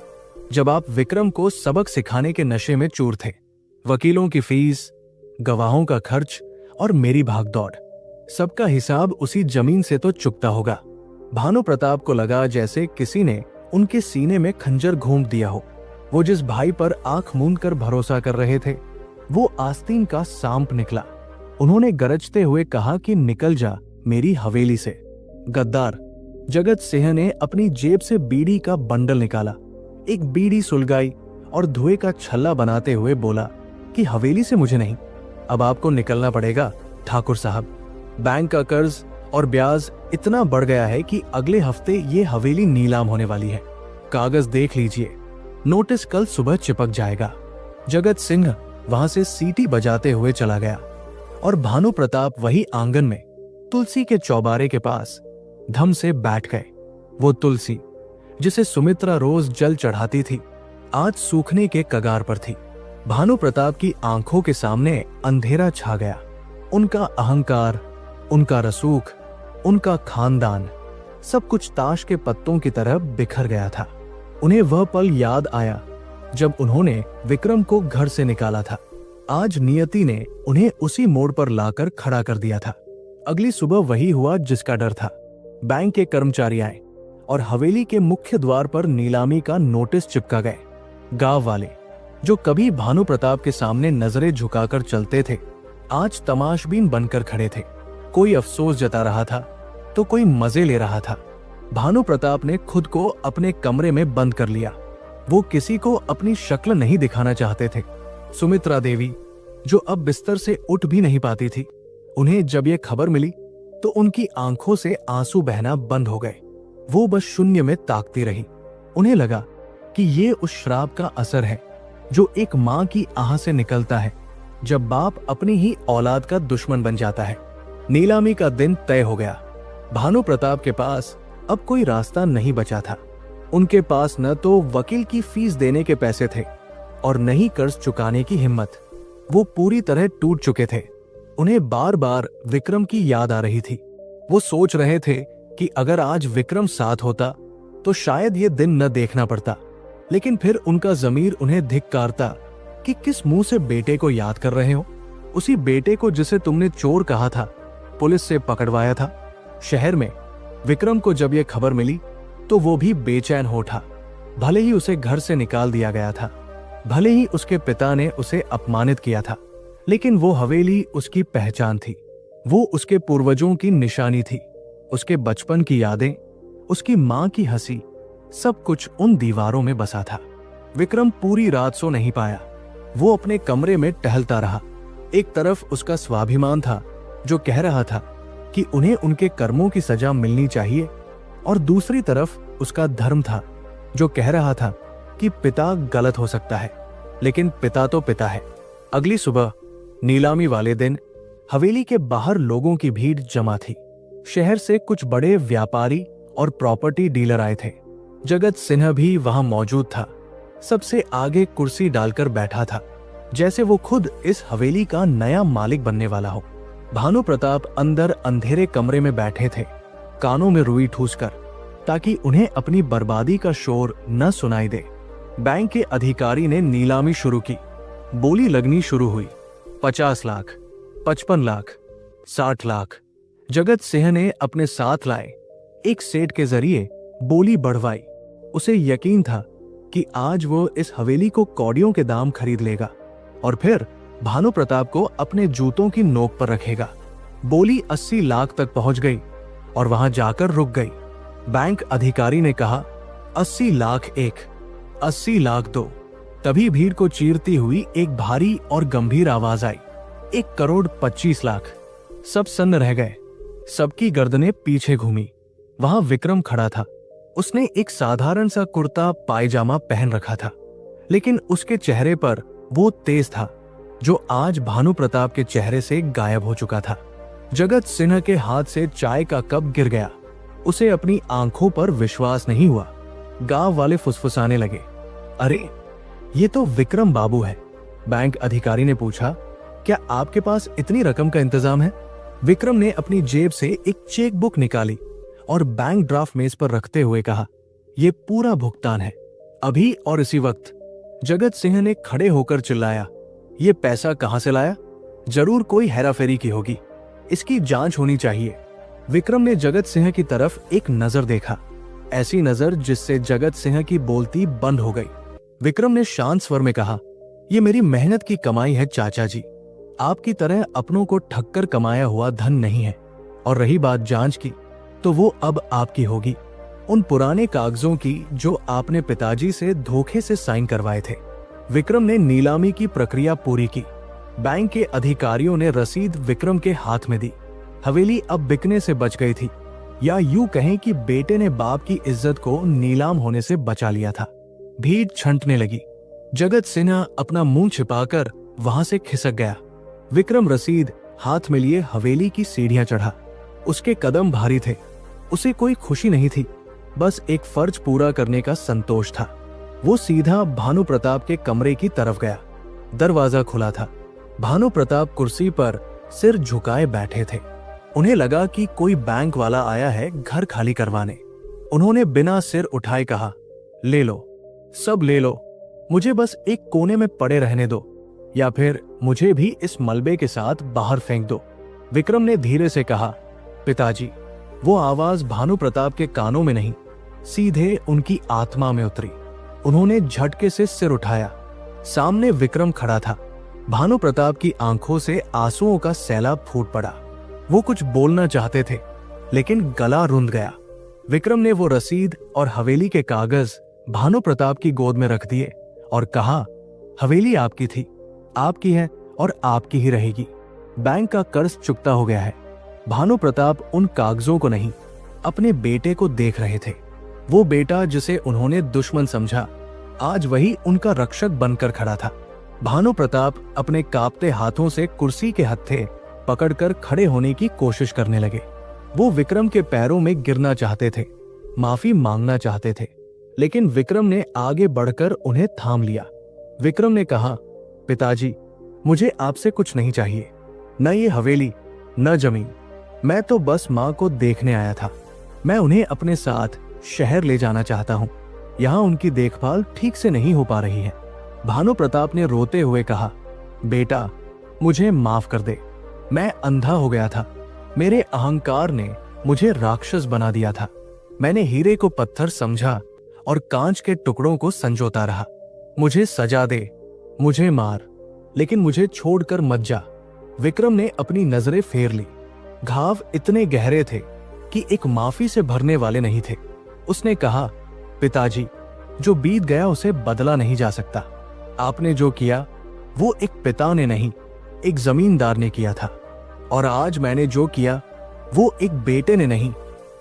जब आप विक्रम को सबक सिखाने के नशे में चूर थे। वकीलों की फीस, गवाहों का खर्च और मेरी भागदौड़, सबका हिसाब उसी जमीन से तो चुकता होगा। भानु प्रताप को लगा जैसे किसी ने उनके सीने में खंजर घोंप दिया हो। वो जिस भाई पर आंख मूंद कर भरोसा कर रहे थे, वो आस्तीन का सांप निकला। उन्होंने गरजते हुए कहा कि निकल जा मेरी हवेली से, गद्दार। जगत सिंह ने अपनी जेब से बीड़ी का बंडल निकाला, एक बीड़ी सुलगाई और धुएं का छल्ला बनाते हुए बोला कि हवेली से मुझे नहीं, अब आपको निकलना पड़ेगा ठाकुर साहब। बैंक का कर्ज और ब्याज इतना बढ़ गया है कि अगले हफ्ते ये हवेली नीलाम होने वाली है। कागज देख लीजिए, नोटिस कल सुबह चिपक जाएगा। जगत सिंह वहां से सीटी बजाते हुए चला गया और भानु प्रताप वही आंगन में तुलसी के चौबारे के पास धम से बैठ गए। वो तुलसी जिसे सुमित्रा रोज जल चढ़ाती थी, आज सूखने के कगार पर थी। भानु प्रताप की आंखों के सामने अंधेरा छा गया। उनका अहंकार, उनका रसूख, उनका खानदान, सब कुछ ताश के पत्तों की तरह बिखर गया था। उन्हें वह पल याद आया जब उन्होंने विक्रम को घर से निकाला था। आज नियति ने उन्हें उसी मोड़ पर लाकर खड़ा कर दिया था। अगली सुबह वही हुआ जिसका डर था। बैंक के कर्मचारी आए और हवेली के मुख्य द्वार पर नीलामी का नोटिस चिपका गए। गांव वाले जो कभी भानु प्रताप के सामने नजरें झुकाकर चलते थे, आज तमाशबीन बनकर खड़े थे। कोई अफसोस जता रहा था तो कोई मजे ले रहा था। भानु प्रताप ने खुद को अपने कमरे में बंद कर लिया। वो किसी को अपनी शक्ल नहीं दिखाना चाहते थे। सुमित्रा देवी, जो अब बिस्तर से उठ भी नहीं पाती थी, उन्हें जब ये खबर मिली तो उनकी आंखों से आंसू बहना बंद हो गए। वो बस शून्य में ताकती रही। उन्हें लगा कि ये उस श्राप का असर है जो एक मां की आह से निकलता है जब बाप अपनी ही औलाद का दुश्मन बन जाता है। नीलामी का दिन तय हो गया। भानु प्रताप के पास अब कोई रास्ता नहीं बचा था। उनके पास न तो वकील की फीस देने के पैसे थे और न ही कर्ज चुकाने की हिम्मत। वो पूरी तरह टूट चुके थे। उन्हें बार बार विक्रम की याद आ रही थी। वो सोच रहे थे कि अगर आज विक्रम साथ होता तो शायद ये दिन न देखना पड़ता। लेकिन फिर उनका जमीर उन्हें धिक्कारता कि किस मुंह से बेटे को याद कर रहे हो, उसी बेटे को जिसे तुमने चोर कहा था, पुलिस से पकड़वाया था। शहर में विक्रम को जब यह खबर मिली तो वो भी बेचैन हो उठा। भले ही उसे घर से निकाल दिया गया था, भले ही उसके पिता ने उसे अपमानित किया था, लेकिन वो हवेली उसकी पहचान थी। वो उसके पूर्वजों की निशानी थी। उसके बचपन की यादें, उसकी मां की हंसी, सब कुछ उन दीवारों में बसा था। विक्रम पूरी रात सो नहीं पाया। वो अपने कमरे में टहलता रहा। एक तरफ उसका स्वाभिमान था जो कह रहा था कि उन्हें उनके कर्मों की सजा मिलनी चाहिए, और दूसरी तरफ उसका धर्म था जो कह रहा था कि पिता गलत हो सकता है, लेकिन पिता तो पिता है। अगली सुबह नीलामी वाले दिन हवेली के बाहर लोगों की भीड़ जमा थी। शहर से कुछ बड़े व्यापारी और प्रॉपर्टी डीलर आए थे। जगत सिन्हा भी वहां मौजूद था। सबसे आगे कुर्सी डालकर बैठा था, जैसे वो खुद इस हवेली का नया मालिक बनने वाला हो। भानु प्रताप अंदर अंधेरे कमरे में बैठे थे, कानों में रुई ठूसकर, ताकि उन्हें अपनी बर्बादी का शोर न सुनाई दे। बैंक के अधिकारी ने नीलामी शुरू की। बोली लगनी शुरू हुई। 50 लाख, 55 लाख, 60 लाख। जगत सिंह ने अपने साथ लाए एक सेठ के जरिए बोली बढ़वाई। उसे यकीन था कि आज वो इस हवेली को कौड़ियों के दाम खरीद लेगा और फिर भानु प्रताप को अपने जूतों की नोक पर रखेगा। बोली 80 लाख तक पहुंच गई और वहां जाकर रुक गई। बैंक अधिकारी ने कहा 80 लाख एक, 80 लाख दो। तभी भीड़ को चीरती हुई एक भारी और गंभीर आवाज आई, 1 करोड़ 25 लाख। सब सन्न रह गए, सबकी गर्दनें पीछे घूमी। वहां विक्रम खड़ा था। उसने एक साधारण सा कुर्ता पायजामा पहन रखा था, लेकिन उसके चेहरे पर वो तेज था जो आज भानु प्रताप के चेहरे से गायब हो चुका था। जगत सिन्हा के हाथ से चाय का कप गिर गया। उसे अपनी आंखों पर विश्वास नहीं हुआ। गांव वाले फुसफुसाने लगे, अरे ये तो विक्रम बाबू है। बैंक अधिकारी ने पूछा, क्या आपके पास इतनी रकम का इंतजाम है? विक्रम ने अपनी जेब से एक चेक बुक निकाली और बैंक ड्राफ्ट मेज पर रखते हुए कहा, यह पूरा भुगतान है, अभी और इसी वक्त। जगत सिंह ने खड़े होकर चिल्लाया, ये पैसा कहां से लाया? जरूर कोई हेराफेरी की होगी, इसकी जांच होनी चाहिए। विक्रम ने जगत सिंह की तरफ एक नजर देखा, ऐसी नजर जिससे जगत सिंह की बोलती बंद हो गई। विक्रम ने शांत स्वर में कहा, ये मेरी मेहनत की कमाई है चाचा जी, आपकी तरह अपनों को ठक्कर कमाया हुआ धन नहीं है। और रही बात जांच की, तो वो अब आपकी होगी, उन पुराने कागजों की जो आपने पिताजी से धोखे से साइन करवाए थे। विक्रम ने नीलामी की प्रक्रिया पूरी की। बैंक के अधिकारियों ने रसीद विक्रम के हाथ में दी। हवेली अब बिकने से बच गई थी, या यूं कहें कि बेटे ने बाप की इज्जत को नीलाम होने से बचा लिया था। भीड़ छंटने लगी। जगत सिन्हा अपना मुंह छिपाकर वहां से खिसक गया। विक्रम रसीद हाथ में लिए हवेली की सीढ़ियां चढ़ा। उसके कदम भारी थे। उसे कोई खुशी नहीं थी, बस एक फर्ज पूरा करने का संतोष था। वो सीधा भानु प्रताप के कमरे की तरफ गया। दरवाजा खुला था। भानु प्रताप कुर्सी पर सिर झुकाए बैठे थे। उन्हें लगा कि कोई बैंक वाला आया है घर खाली करवाने। उन्होंने बिना सिर उठाए कहा, ले लो, सब ले लो, मुझे बस एक कोने में पड़े रहने दो, या फिर मुझे भी इस मलबे के साथ बाहर फेंक दो। विक्रम ने धीरे से कहा, पिताजी। वो आवाज भानु प्रताप के कानों में नहीं, सीधे उनकी आत्मा में उतरी। उन्होंने झटके से सिर उठाया। सामने विक्रम खड़ा था। भानु प्रताप की आंखों से आंसुओं का सैलाब फूट पड़ा। वो कुछ बोलना चाहते थे, लेकिन गला रुंध गया। विक्रम ने वो रसीद और हवेली के कागज भानु प्रताप की गोद में रख दिए और कहा, हवेली आपकी थी, आपकी है और आपकी ही रहेगी। बैंक का कर्ज चुकता हो गया है। भानु प्रताप उन कागजों को नहीं, अपने बेटे को देख रहे थे। वो बेटा जिसे उन्होंने दुश्मन समझा, आज वही उनका रक्षक बनकर खड़ा था। भानु प्रताप अपने कांपते हाथों से कुर्सी के हत्थे पकड़कर खड़े होने की कोशिश करने लगे। वो विक्रम के पैरों में गिरना चाहते थे, माफी मांगना चाहते थे, लेकिन विक्रम ने आगे बढ़कर उन्हें थाम लिया। विक्रम ने कहा, पिताजी, मुझे आपसे कुछ नहीं चाहिए, न ये हवेली, न जमीन। मैं तो बस माँ को देखने आया था। मैं उन्हें अपने साथ शहर ले जाना चाहता हूँ। यहाँ उनकी देखभाल ठीक से नहीं हो पा रही है। भानु प्रताप ने रोते हुए कहा, बेटा, मुझे माफ कर दे। मैं अंधा हो गया था। मेरे अहंकार ने मुझे राक्षस बना दिया था। मैंने हीरे को पत्थर समझा और कांच के टुकड़ों को संजोता रहा। मुझे सजा दे, मुझे मार, लेकिन मुझे छोड़कर मत जा। विक्रम ने अपनी नजरें फेर ली। घाव इतने गहरे थे कि एक माफी से भरने वाले नहीं थे। उसने कहा, पिताजी, जो बीत गया उसे बदला नहीं जा सकता। आपने जो किया वो एक पिता ने नहीं, एक जमींदार ने किया था, और आज मैंने जो किया वो एक बेटे ने नहीं,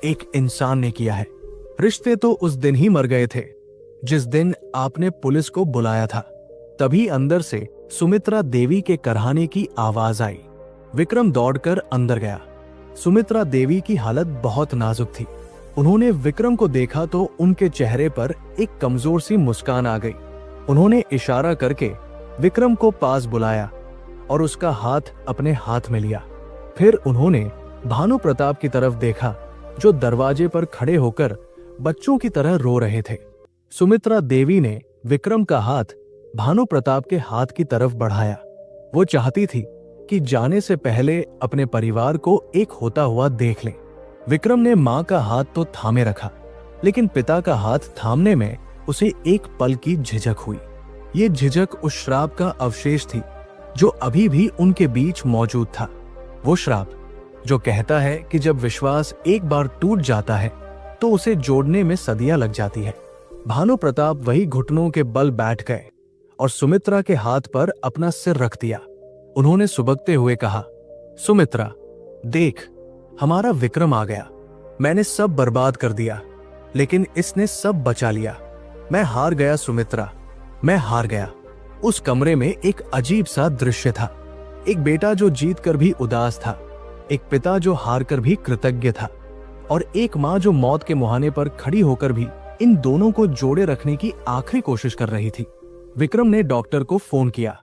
एक इंसान ने किया है। रिश्ते तो उस दिन ही मर गए थे जिस दिन आपने पुलिस को बुलाया था। तभी अंदर से सुमित्रा देवी के करहाने की आवाज आई। विक्रम दौड़कर अंदर गया। सुमित्रा देवी की हालत बहुत नाजुक थी। उन्होंने विक्रम को देखा तो उनके चेहरे पर एक कमजोर सी मुस्कान आ गई। उन्होंने इशारा करके विक्रम को पास बुलाया और उसका हाथ अपने हाथ में लिया। फिर उन्होंने भानु प्रताप की तरफ देखा, जो दरवाजे पर खड़े होकर बच्चों की तरह रो रहे थे। सुमित्रा देवी ने विक्रम का हाथ भानु प्रताप के हाथ की तरफ बढ़ाया। वो चाहती थी कि जाने से पहले अपने परिवार को एक होता हुआ देख ले। विक्रम ने मां का हाथ तो थामे रखा, लेकिन पिता का हाथ थामने में उसे एक पल की झिझक हुई। ये झिझक उस श्राप का अवशेष थी जो अभी भी उनके बीच मौजूद था। वो श्राप जो कहता है कि जब विश्वास एक बार टूट जाता है तो उसे जोड़ने में सदियां लग जाती है। भानु प्रताप वही घुटनों के बल बैठ गए और सुमित्रा के हाथ पर अपना सिर रख दिया। उन्होंने सुबकते हुए कहा, सुमित्रा, देख, हमारा विक्रम आ गया। मैंने सब बर्बाद कर दिया, लेकिन इसने सब बचा लिया। मैं हार गया सुमित्रा, मैं हार गया। उस कमरे में एक अजीब सा दृश्य था। एक बेटा जो जीत कर भी उदास था, एक पिता जो हार कर भी कृतज्ञ था, और एक मां जो मौत के मुहाने पर खड़ी होकर भी इन दोनों को जोड़े रखने की आखिरी कोशिश कर रही थी। विक्रम ने डॉक्टर को फोन किया।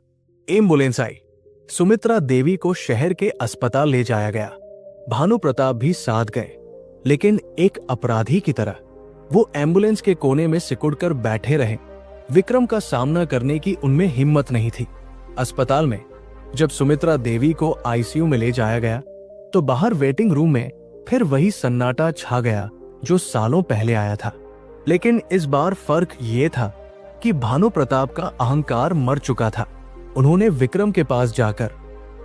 एम्बुलेंस आई। सुमित्रा देवी को शहर के अस्पताल ले जाया गया। भानु प्रताप भी साथ गए, लेकिन एक अपराधी की तरह वो एम्बुलेंस के कोने में सिकुड़कर बैठे रहे। विक्रम का सामना करने की उनमें हिम्मत नहीं थी। अस्पताल में जब सुमित्रा देवी को आईसीयू में ले जाया गया तो बाहर वेटिंग रूम में फिर वही सन्नाटा छा गया जो सालों पहले आया था। लेकिन इस बार फर्क ये था कि भानु प्रताप का अहंकार मर चुका था। उन्होंने विक्रम के पास जाकर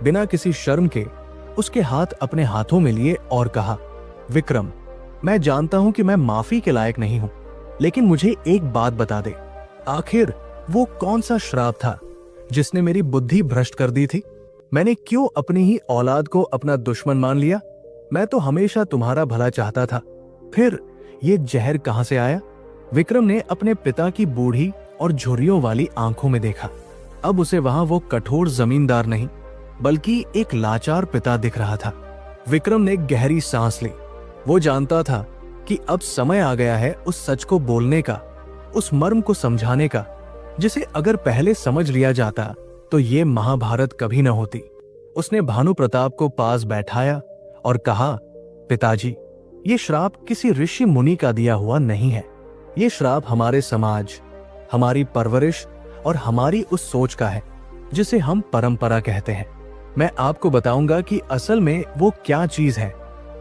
बिना किसी शर्म के उसके हाथ अपने हाथों में लिए और कहा, विक्रम, मैं जानता हूं कि मैं माफी के लायक नहीं हूं, लेकिन मुझे एक बात बता दे, आखिर वो कौन सा श्राप था जिसने मेरी बुद्धि भ्रष्ट कर दी थी? मैंने क्यों अपनी ही औलाद को अपना दुश्मन मान लिया? मैं तो हमेशा तुम्हारा भला चाहता था, फिर ये जहर कहां से आया? विक्रम ने अपने पिता की बूढ़ी और झुर्रियों वाली आंखों में देखा। अब उसे वहां वो कठोर जमींदार नहीं, बल्कि एक लाचार पिता दिख रहा था। विक्रम ने गहरी सांस ली। वो जानता था कि अब समय आ गया है उस सच को बोलने का, उस मर्म को समझाने का, जिसे अगर पहले समझ लिया जाता तो ये महाभारत कभी न होती। उसने भानु प्रताप को पास बैठाया और कहा, पिताजी, ये श्राप किसी ऋषि मुनि का दिया हुआ नहीं है। ये श्राप हमारे समाज, हमारी परवरिश और हमारी उस सोच का है जिसे हम परंपरा कहते हैं। मैं आपको बताऊंगा कि असल में वो क्या चीज है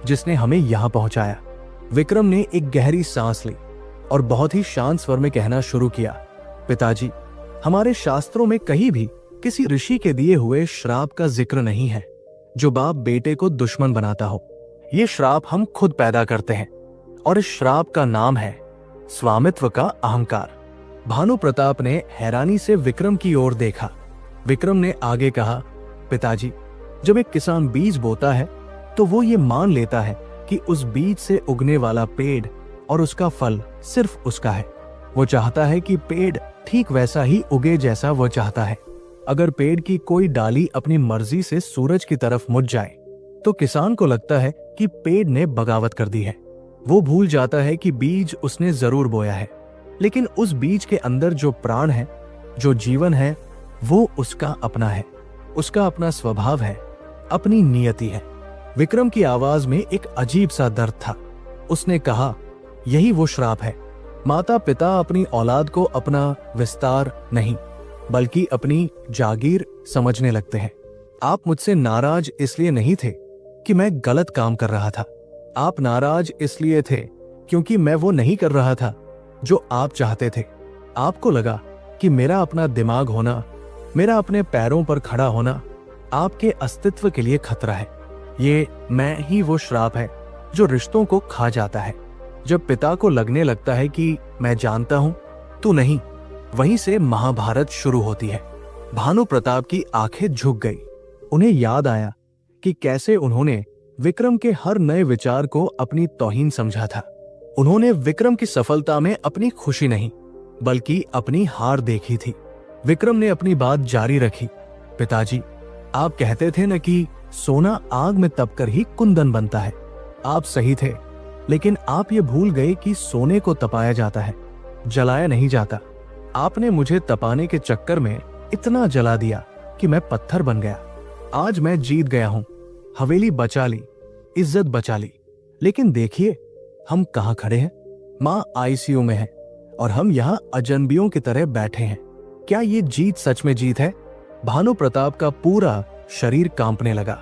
जिसने हमें यहां पहुंचाया। विक्रम ने एक गहरी सांस ली और बहुत ही शांत स्वर में कहना शुरू किया, पिताजी, हमारे शास्त्रों में कहीं भी किसी ऋषि के दिए हुए श्राप का जिक्र नहीं है जो बाप बेटे को दुश्मन बनाता हो। ये श्राप हम खुद पैदा करते हैं और इस श्राप का नाम है स्वामित्व का अहंकार। भानु प्रताप ने हैरानी से विक्रम की ओर देखा। विक्रम ने आगे कहा, पिताजी, जब एक किसान बीज बोता है तो वो ये मान लेता है कि उस बीज से उगने वाला पेड़ और उसका फल सिर्फ उसका है। वो चाहता है कि पेड़ ठीक वैसा ही उगे जैसा वो चाहता है। अगर पेड़ की कोई डाली अपनी मर्जी से सूरज की तरफ मुड़ जाए तो किसान को लगता है कि पेड़ ने बगावत कर दी है। वो भूल जाता है कि बीज उसने जरूर बोया है, लेकिन उस बीज के अंदर जो प्राण है, जो जीवन है, वो उसका अपना है, उसका अपना स्वभाव है, अपनी नियति है। विक्रम की आवाज में एक अजीब सा दर्द था। उसने कहा, यही वो श्राप है। माता पिता अपनी औलाद को अपना विस्तार नहीं बल्कि अपनी जागीर समझने लगते हैं। आप मुझसे नाराज इसलिए नहीं थे कि मैं गलत काम कर रहा था। आप नाराज इसलिए थे क्योंकि मैं वो नहीं कर रहा था जो आप चाहते थे। आपको लगा कि मेरा अपना दिमाग होना, मेरा अपने पैरों पर खड़ा होना आपके अस्तित्व के लिए खतरा है। ये मैं ही वो श्राप है जो रिश्तों को खा जाता है। जब पिता को लगने लगता है कि मैं जानता हूं, तू नहीं, वहीं से महाभारत शुरू होती है। भानु प्रताप की आंखें झुक गई। उन्हें याद आया कि कैसे उन्होंने विक्रम के हर नए विचार को अपनी तौहीन समझा था। उन्होंने विक्रम की सफलता में अपनी खुशी नहीं बल्कि अपनी हार देखी थी। विक्रम ने अपनी बात जारी रखी, पिताजी, आप कहते थे न कि सोना आग में तपकर ही कुंदन बनता है। आप सही थे, लेकिन आप ये भूल गए कि सोने को तपाया जाता है, जलाया नहीं जाता। आपने मुझे तपाने के चक्कर में इतना जला दिया कि मैं पत्थर बन गया। आज मैं जीत गया हूं, हवेली बचा ली, इज्जत बचा ली, लेकिन देखिए हम कहां खड़े हैं। मां आईसीयू में है और हम यहां अजनबियों की तरह बैठे हैं। क्या ये जीत सच में जीत है? भानु प्रताप का पूरा शरीर कांपने लगा।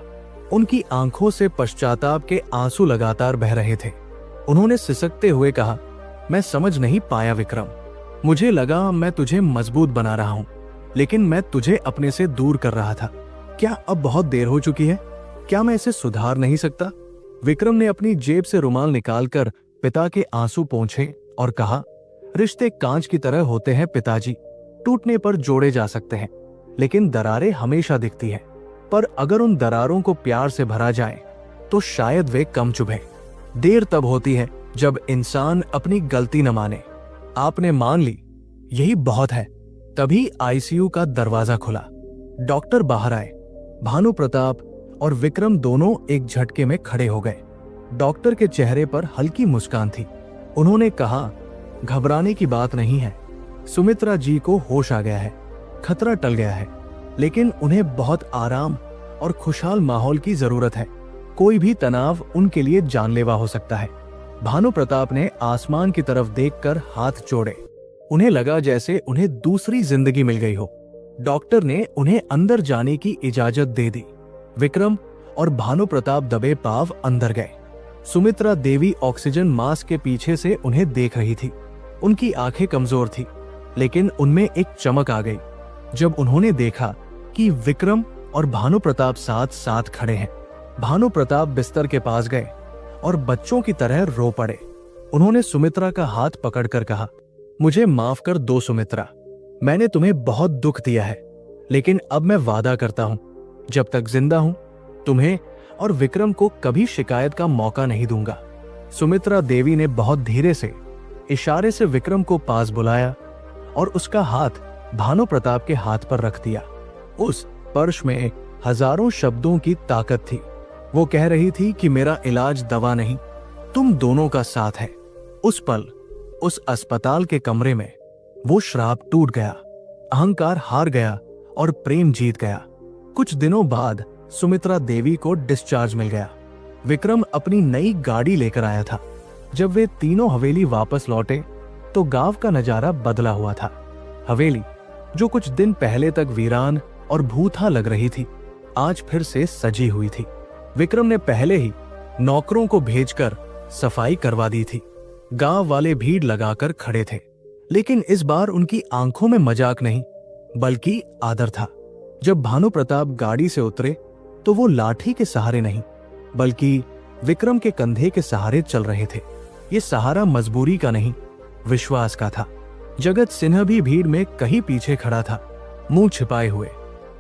उनकी आंखों से पश्चाताप के आंसू लगातार बह रहे थे। उन्होंने सिसकते हुए कहा, मैं समझ नहीं पाया विक्रम। मुझे लगा मैं तुझे मजबूत बना रहा हूं, लेकिन मैं तुझे अपने से दूर कर रहा था। क्या अब बहुत देर हो चुकी है? क्या मैं इसे सुधार नहीं सकता? विक्रम ने अपनी जेब से रुमाल निकालकर पिता के आंसू पोंछे और कहा, रिश्ते कांच की तरह होते हैं पिताजी। टूटने पर जोड़े जा सकते हैं, लेकिन दरारें हमेशा दिखती हैं। पर अगर उन दरारों को प्यार से भरा जाए तो शायद वे कम चुभे। देर तब होती है जब इंसान अपनी गलती न माने। आपने मान ली, यही बहुत है। तभी आईसीयू का दरवाजा खुला। डॉक्टर बाहर आए। भानु प्रताप और विक्रम दोनों एक झटके में खड़े हो गए। डॉक्टर के चेहरे पर हल्की मुस्कान थी। उन्होंने कहा, घबराने की बात नहीं है। सुमित्रा जी को होश आ गया है, खतरा टल गया है, लेकिन उन्हें बहुत आराम और खुशहाल माहौल की जरूरत है। कोई भी तनाव उनके लिए जानलेवा हो सकता है। भानु प्रताप ने आसमान की तरफ देखकर हाथ जोड़े। उन्हें लगा जैसे उन्हें दूसरी जिंदगी मिल गई हो। डॉक्टर ने उन्हें अंदर जाने की इजाजत दे दी। विक्रम और भानु प्रताप दबे पांव अंदर गए। सुमित्रा देवी ऑक्सीजन मास्क के पीछे से उन्हें देख रही थी। उनकी आंखें कमजोर थी, लेकिन उनमें एक चमक आ गई जब उन्होंने देखा कि विक्रम और भानु प्रताप साथ साथ खड़े हैं। भानु प्रताप बिस्तर के पास गए और बच्चों की तरह रो पड़े। उन्होंने सुमित्रा का हाथ पकड़कर कहा, मुझे माफ कर दो सुमित्रा, मैंने तुम्हें बहुत दुख दिया है, लेकिन अब मैं वादा करता हूं, जब तक जिंदा हूं तुम्हें और विक्रम को कभी शिकायत का मौका नहीं दूंगा। सुमित्रा देवी ने बहुत धीरे से इशारे से विक्रम को पास बुलाया और उसका हाथ भानु प्रताप के हाथ पर रख दिया। उस स्पर्श में हजारों शब्दों की ताकत थी। वो कह रही थी कि मेरा इलाज दवा नहीं, तुम दोनों का साथ है। उस पल, उस अस्पताल के कमरे में वो श्राप टूट गया, अहंकार हार गया और प्रेम जीत गया। कुछ दिनों बाद सुमित्रा देवी को डिस्चार्ज मिल गया। विक्रम अपनी नई गाड़ी लेकर आया था। जब वे तीनों हवेली वापस लौटे तो गांव का नजारा बदला हुआ था। हवेली, जो कुछ दिन पहले तक वीरान और भूथा लग रही थी, आज फिर से सजी हुई थी। विक्रम ने पहले ही नौकरों को भेजकर सफाई करवा दी थी। गांव वाले भीड़ लगाकर खड़े थे, लेकिन इस बार उनकी आंखों में मजाक नहीं बल्कि आदर था। जब भानु प्रताप गाड़ी से उतरे तो वो लाठी के सहारे नहीं बल्कि विक्रम के कंधे के सहारे चल रहे थे। ये सहारा मजबूरी का नहीं, विश्वास का था। जगत सिन्हा भी भीड़ में कहीं पीछे खड़ा था, मुंह छिपाए हुए।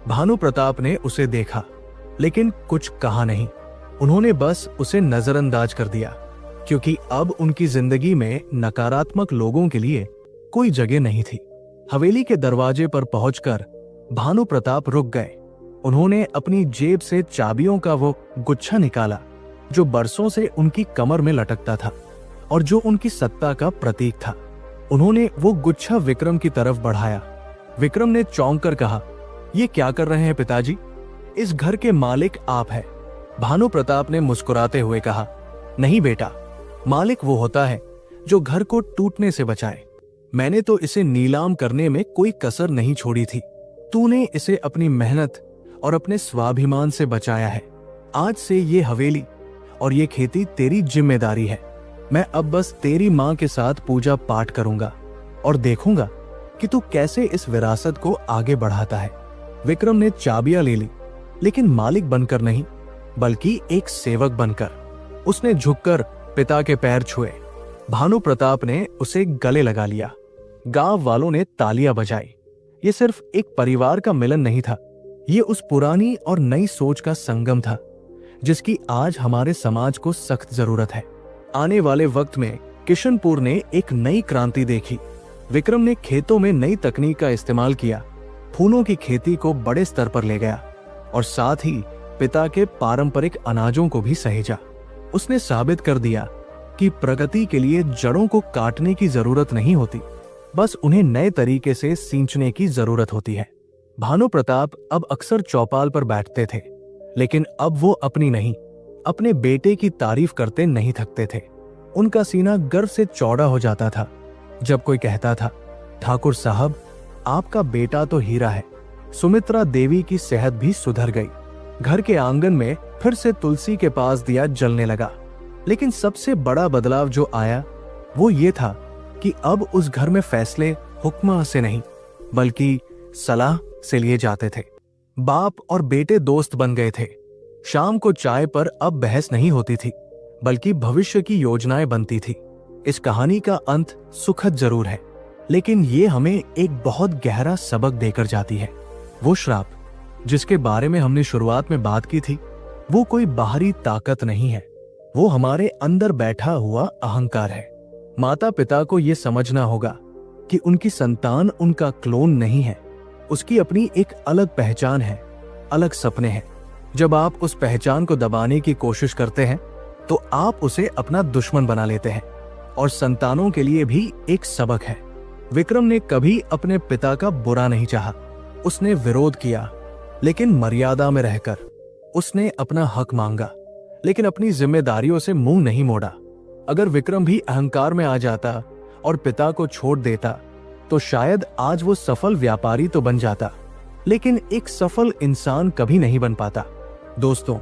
भानु प्रताप ने उसे देखा, लेकिन कुछ कहा नहीं। उन्होंने बस उसे नजरअंदाज कर दिया, क्योंकि अब उनकी जिंदगी में नकारात्मक लोगों के लिए कोई जगह नहीं थी। हवेली के दरवाजे पर पहुंचकर भानु प्रताप रुक गए। उन्होंने अपनी जेब से चाबियों का वो गुच्छा निकाला जो बरसों से उनकी कमर में लटकता था और जो उनकी सत्ता का प्रतीक था। उन्होंने वो गुच्छा विक्रम की तरफ बढ़ाया। विक्रम ने चौंक कर कहा, ये क्या कर रहे हैं पिताजी? इस घर के मालिक आप हैं। भानु प्रताप ने मुस्कुराते हुए कहा, नहीं बेटा, मालिक वो होता है जो घर को टूटने से बचाए। मैंने तो इसे नीलाम करने में कोई कसर नहीं छोड़ी थी। तूने इसे अपनी मेहनत और अपने स्वाभिमान से बचाया है। आज से ये हवेली और ये खेती तेरी जिम्मेदारी है। मैं अब बस तेरी माँ के साथ पूजा पाठ करूंगा और देखूंगा कि तू कैसे इस विरासत को आगे बढ़ाता है। विक्रम ने चाबियां ले ली, लेकिन मालिक बनकर नहीं बल्कि एक सेवक बनकर। उसने झुककर पिता के पैर छुए। भानु प्रताप ने उसे गले लगा लिया। गांव वालों ने तालियां बजाई। ये सिर्फ एक परिवार का मिलन नहीं था, ये उस पुरानी और नई सोच का संगम था जिसकी आज हमारे समाज को सख्त जरूरत है। आने वाले वक्त में किशनपुर ने एक नई क्रांति देखी। विक्रम ने खेतों में नई तकनीक का इस्तेमाल किया, फूलों की खेती को बड़े स्तर पर ले गया और साथ ही पिता के पारंपरिक अनाजों को भी सहेजा। उसने साबित कर दिया कि प्रगति के लिए जड़ों को काटने की जरूरत नहीं होती, बस उन्हें नए तरीके से सींचने की जरूरत होती है। भानु प्रताप अब अक्सर चौपाल पर बैठते थे, लेकिन अब वो अपनी नहीं, अपने बेटे की तारीफ करते नहीं थकते थे। उनका सीना गर्व से चौड़ा हो जाता था जब कोई कहता था, ठाकुर साहब आपका बेटा तो हीरा है। सुमित्रा देवी की सेहत भी सुधर गई। घर के आंगन में फिर से तुलसी के पास दिया जलने लगा। लेकिन सबसे बड़ा बदलाव जो आया वो ये था कि अब उस घर में फैसले हुक्म से नहीं बल्कि सलाह से लिए जाते थे। बाप और बेटे दोस्त बन गए थे। शाम को चाय पर अब बहस नहीं होती थी बल्कि भविष्य की योजनाएं बनती थी। इस कहानी का अंत सुखद जरूर है, लेकिन ये हमें एक बहुत गहरा सबक देकर जाती है। वो श्राप जिसके बारे में हमने शुरुआत में बात की थी, वो कोई बाहरी ताकत नहीं है, वो हमारे अंदर बैठा हुआ अहंकार है। माता पिता को यह समझना होगा कि उनकी संतान उनका क्लोन नहीं है, उसकी अपनी एक अलग पहचान है, अलग सपने हैं। जब आप उस पहचान को दबाने की कोशिश करते हैं तो आप उसे अपना दुश्मन बना लेते हैं। और संतानों के लिए भी एक सबक है। विक्रम ने कभी अपने पिता का बुरा नहीं चाहा, उसने विरोध किया लेकिन मर्यादा में रहकर। उसने अपना हक मांगा लेकिन अपनी जिम्मेदारियों से मुंह नहीं मोड़ा। अगर विक्रम भी अहंकार में आ जाता और पिता को छोड़ देता तो शायद आज वो सफल व्यापारी तो बन जाता, लेकिन एक सफल इंसान कभी नहीं बन पाता। दोस्तों,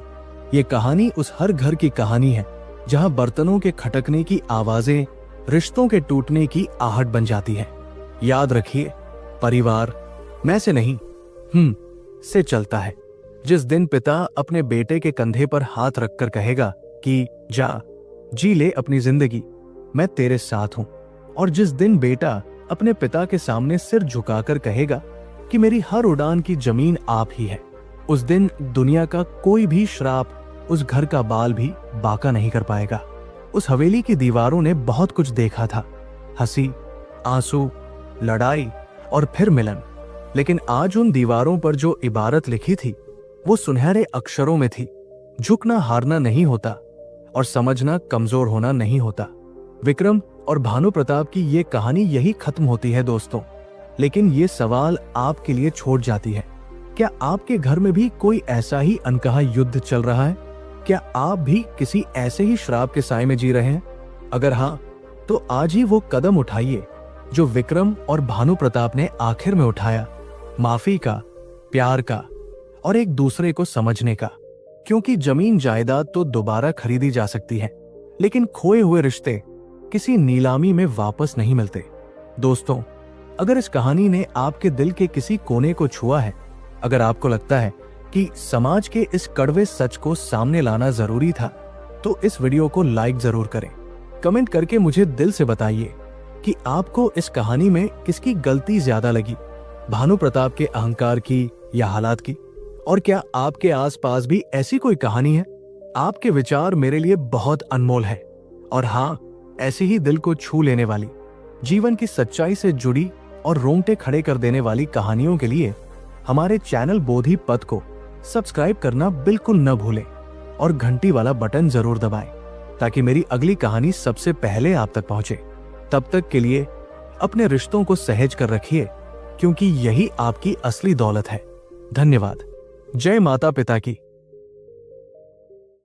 ये कहानी उस हर घर की कहानी है जहां बर्तनों के खटकने की आवाजें रिश्तों के टूटने की आहट बन जाती है। याद रखिए, परिवार मैं से नहीं से चलता है। जिस दिन पिता अपने बेटे के कंधे पर हाथ रखकर कहेगा कि जा जी ले अपनी जिंदगी, मैं तेरे साथ हूं, और जिस दिन बेटा अपने पिता के सामने सिर झुकाकर कहेगा कि मेरी हर उड़ान की जमीन आप ही है, उस दिन दुनिया का कोई भी श्राप उस घर का बाल भी बांका नहीं कर पाएगा। उस हवेली की दीवारों ने बहुत कुछ देखा था, हंसी, आंसू, लड़ाई और फिर मिलन, लेकिन आज उन दीवारों पर जो इबारत लिखी थी वो सुनहरे अक्षरों में थी। झुकना हारना नहीं होता और समझना कमजोर होना नहीं होता। विक्रम और भानु प्रताप की ये कहानी यही खत्म होती है दोस्तों, लेकिन ये सवाल आपके लिए छोड़ जाती है, क्या आपके घर में भी कोई ऐसा ही अनकहा युद्ध चल रहा है? क्या आप भी किसी ऐसे ही श्राप के साए में जी रहे हैं? अगर हाँ, तो आज ही वो कदम उठाइए जो विक्रम और भानु प्रताप ने आखिर में उठाया, माफी का, प्यार का और एक दूसरे को समझने का। क्योंकि जमीन जायदाद तो दोबारा खरीदी जा सकती है, लेकिन खोए हुए रिश्ते किसी नीलामी में वापस नहीं मिलते। दोस्तों, अगर इस कहानी ने आपके दिल के किसी कोने को छुआ है, अगर आपको लगता है कि समाज के इस कड़वे सच को सामने लाना जरूरी था, तो इस वीडियो को लाइक जरूर करें। कमेंट करके मुझे दिल से बताइए कि आपको इस कहानी में किसकी गलती ज्यादा लगी, भानु प्रताप के अहंकार की या हालात की? और क्या आपके आसपास भी ऐसी कोई कहानी है? आपके विचार मेरे लिए बहुत अनमोल है। और हाँ, ऐसी ही दिल को छू लेने वाली, जीवन की सच्चाई से जुड़ी और रोंगटे खड़े कर देने वाली कहानियों के लिए हमारे चैनल बोधि पथ को सब्सक्राइब करना बिल्कुल न भूलें और घंटी वाला बटन जरूर दबाएं, ताकि मेरी अगली कहानी सबसे पहले आप तक पहुंचे। तब तक के लिए अपने रिश्तों को सहेज कर रखिए, क्योंकि यही आपकी असली दौलत है। धन्यवाद। जय माता पिता की।